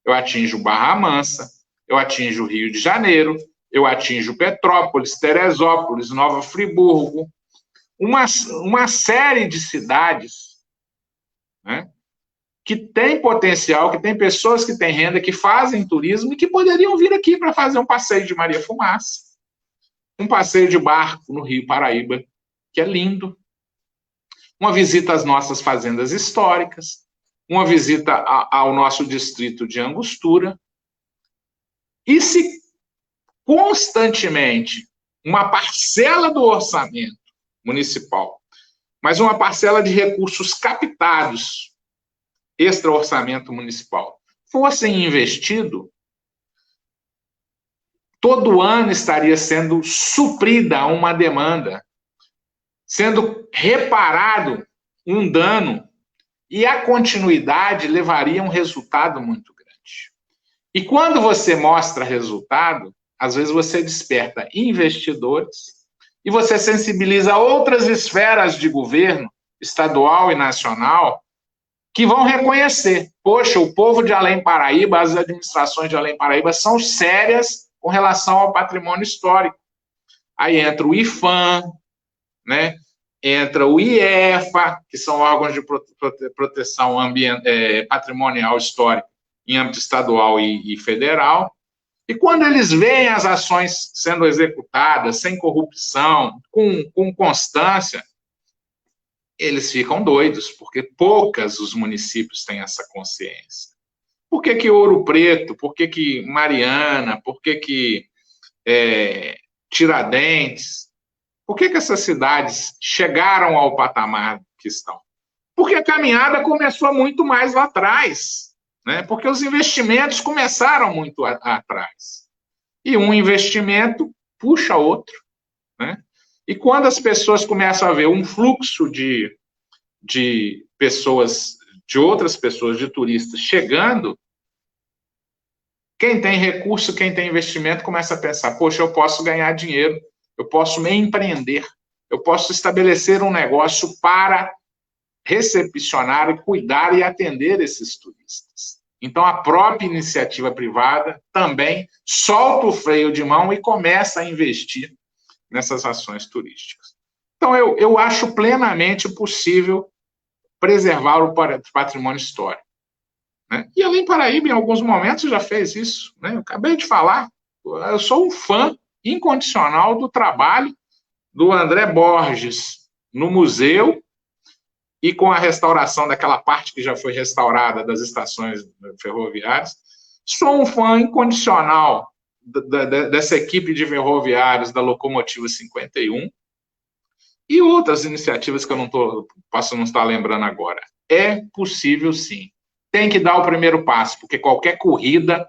eu atinjo Barra Mansa, eu atinjo Rio de Janeiro, eu atinjo Petrópolis, Teresópolis, Nova Friburgo, uma série de cidades, né, que tem potencial, que tem pessoas que têm renda, que fazem turismo e que poderiam vir aqui para fazer um passeio de Maria Fumaça, um passeio de barco no Rio Paraíba, que é lindo, uma visita às nossas fazendas históricas, uma visita ao nosso distrito de Angostura. E se constantemente uma parcela do orçamento municipal, mas uma parcela de recursos captados, extra-orçamento municipal, fossem investido, todo ano estaria sendo suprida uma demanda, sendo reparado um dano, e a continuidade levaria a um resultado muito grande. E quando você mostra resultado, às vezes você desperta investidores e você sensibiliza outras esferas de governo, estadual e nacional, que vão reconhecer, poxa, o povo de Além Paraíba, as administrações de Além Paraíba são sérias com relação ao patrimônio histórico. Aí entra o IFAM, né? Entra o IEFA, que são órgãos de proteção patrimonial histórica em âmbito estadual e federal. E quando eles veem as ações sendo executadas sem corrupção, com constância, eles ficam doidos, porque poucas os municípios têm essa consciência. Por que Ouro Preto? Por que Mariana? Por que Tiradentes? Por que essas cidades chegaram ao patamar que estão? Porque a caminhada começou muito mais lá atrás, né? Porque os investimentos começaram muito atrás. E um investimento puxa outro, né? E quando as pessoas começam a ver um fluxo de pessoas, de outras pessoas, de turistas chegando, quem tem recurso, quem tem investimento, começa a pensar, poxa, eu posso ganhar dinheiro, eu posso me empreender, eu posso estabelecer um negócio para recepcionar e cuidar e atender esses turistas. Então, a própria iniciativa privada também solta o freio de mão e começa a investir nessas ações turísticas. Então, eu acho plenamente possível preservar o patrimônio histórico, né? E além Paraíba, em alguns momentos, já fez isso, né? Eu acabei de falar, eu sou um fã incondicional do trabalho do André Borges no museu e com a restauração daquela parte que já foi restaurada das estações ferroviárias. Sou um fã incondicional dessa equipe de ferroviários da Locomotiva 51 e outras iniciativas que eu posso não estar lembrando agora. É possível, sim. Tem que dar o primeiro passo, porque qualquer corrida,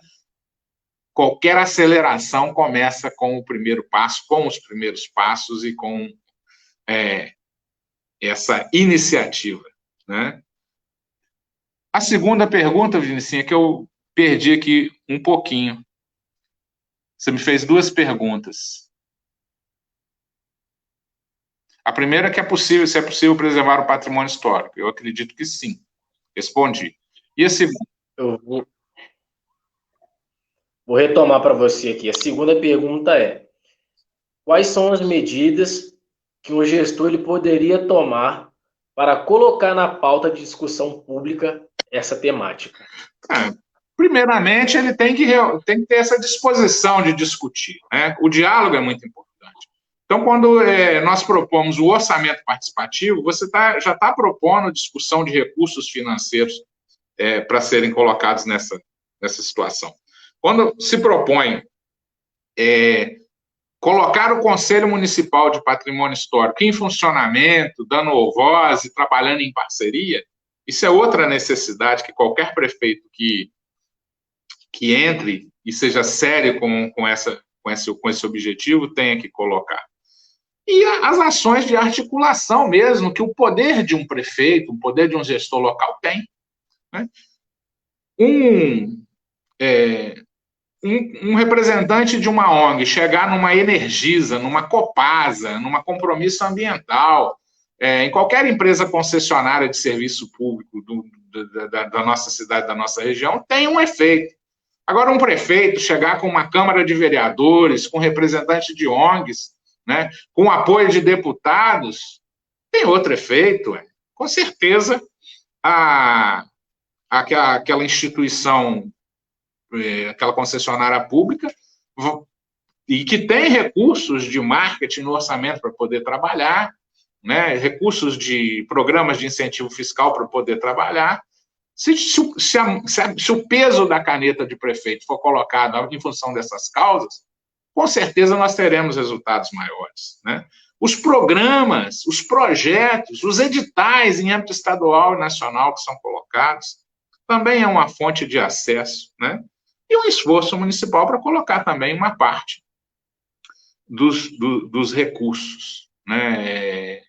qualquer aceleração começa com o primeiro passo, com os primeiros passos e com essa iniciativa, né? A segunda pergunta, Vinicinha, que eu perdi aqui um pouquinho. Você me fez duas perguntas. A primeira é que se é possível preservar o patrimônio histórico. Eu acredito que sim. Respondi. E a segunda? Eu vou retomar para você aqui. A segunda pergunta é: quais são as medidas que um gestor ele poderia tomar para colocar na pauta de discussão pública essa temática? Primeiramente, ele tem que ter essa disposição de discutir, né? O diálogo é muito importante. Então, quando nós propomos o orçamento participativo, você já está propondo discussão de recursos financeiros para serem colocados nessa situação. Quando se propõe colocar o Conselho Municipal de Patrimônio Histórico em funcionamento, dando voz e trabalhando em parceria, isso é outra necessidade que qualquer prefeito que entre e seja sério com esse objetivo tenha que colocar. E as ações de articulação mesmo, que o poder de um prefeito, o poder de um gestor local tem, né? Um representante de uma ONG chegar numa Energisa, numa Copasa, numa Compromisso Ambiental, em qualquer empresa concessionária de serviço público da nossa cidade, da nossa região, tem um efeito. Agora, um prefeito chegar com uma Câmara de Vereadores, com representante de ONGs, né, com apoio de deputados, tem outro efeito. Com certeza, aquela instituição, aquela concessionária pública, e que tem recursos de marketing no orçamento para poder trabalhar, né, recursos de programas de incentivo fiscal para poder trabalhar, se o peso da caneta de prefeito for colocado em função dessas causas, com certeza nós teremos resultados maiores, né? Os programas, os projetos, os editais em âmbito estadual e nacional que são colocados, também é uma fonte de acesso, né? E um esforço municipal para colocar também uma parte dos recursos, né,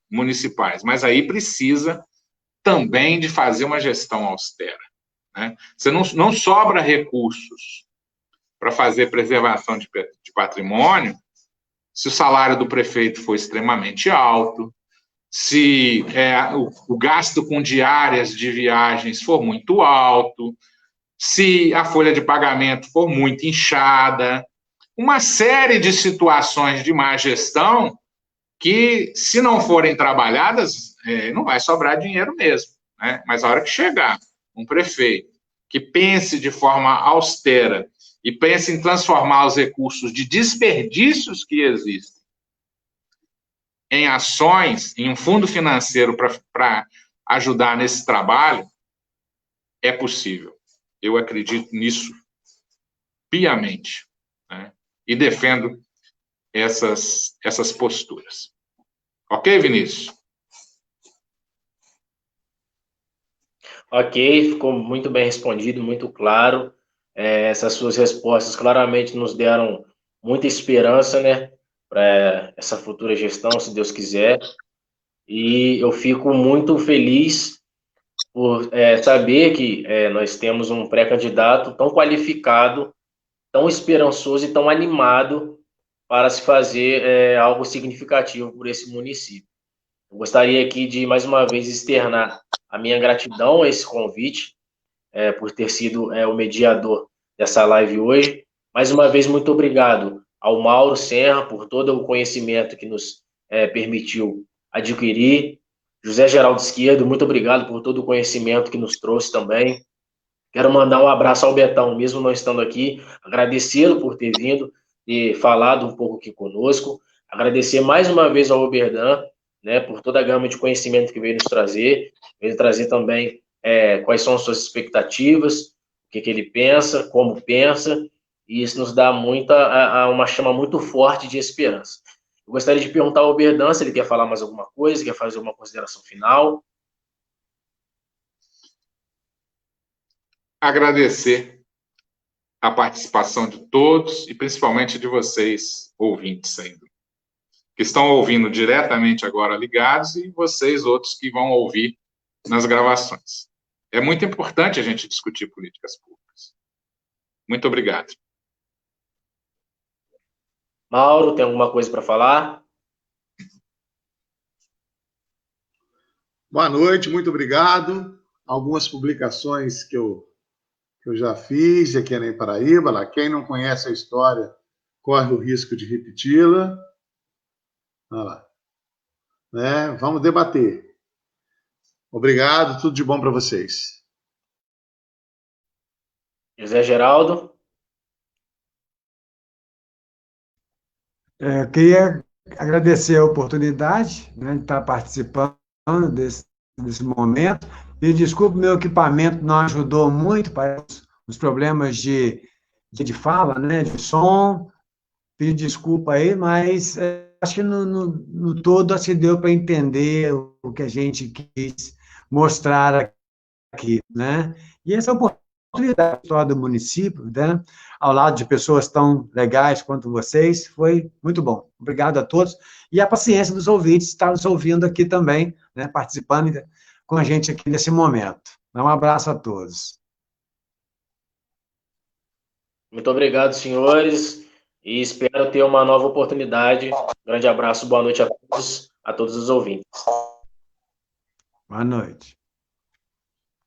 municipais. Mas aí precisa também de fazer uma gestão austera, né? Você não sobra recursos para fazer preservação de patrimônio se o salário do prefeito for extremamente alto, se o gasto com diárias de viagens for muito alto, se a folha de pagamento for muito inchada, uma série de situações de má gestão que, se não forem trabalhadas, não vai sobrar dinheiro mesmo, né? Mas a hora que chegar um prefeito que pense de forma austera e pense em transformar os recursos de desperdícios que existem em ações, em um fundo financeiro para ajudar nesse trabalho, é possível. Eu acredito nisso piamente, né? E defendo essas posturas. Ok, Vinícius? Ok, ficou muito bem respondido, muito claro. Essas suas respostas claramente nos deram muita esperança, né, para essa futura gestão, se Deus quiser. E eu fico muito feliz por saber que nós temos um pré-candidato tão qualificado, tão esperançoso e tão animado para se fazer algo significativo por esse município. Eu gostaria aqui de, mais uma vez, externar a minha gratidão a esse convite, por ter sido o mediador dessa live hoje. Mais uma vez, muito obrigado ao Mauro Serra por todo o conhecimento que nos permitiu adquirir. José Geraldo Esquerdo, muito obrigado por todo o conhecimento que nos trouxe também. Quero mandar um abraço ao Betão, mesmo não estando aqui, agradecê-lo por ter vindo e falado um pouco aqui conosco, agradecer mais uma vez ao Oberdan, né, por toda a gama de conhecimento que veio nos trazer, veio trazer também quais são as suas expectativas, o que ele pensa, como pensa, e isso nos dá uma chama muito forte de esperança. Eu gostaria de perguntar ao Oberdan se ele quer falar mais alguma coisa, quer fazer uma consideração final. Agradecer a participação de todos e principalmente de vocês, ouvintes ainda, que estão ouvindo diretamente agora ligados e vocês outros que vão ouvir nas gravações. É muito importante a gente discutir políticas públicas. Muito obrigado. Mauro, tem alguma coisa para falar? Boa noite, muito obrigado. Algumas publicações que eu já fiz aqui em Paraíba. Lá, quem não conhece a história corre o risco de repeti-la. Olha lá. Né? Vamos debater. Obrigado, tudo de bom para vocês. José Geraldo? Eu queria agradecer a oportunidade, né, de estar participando desse momento. E desculpe, meu equipamento não ajudou muito para os problemas de fala, né, de som. Pido desculpa aí, mas acho que no todo assim, deu para entender o que a gente quis mostrar aqui, né? E essa oportunidade do município, né, ao lado de pessoas tão legais quanto vocês, foi muito bom. Obrigado a todos. E a paciência dos ouvintes estar nos ouvindo aqui também, né, participando com a gente aqui nesse momento. Um abraço a todos. Muito obrigado, senhores, e espero ter uma nova oportunidade. Grande abraço, boa noite a todos os ouvintes. Boa noite.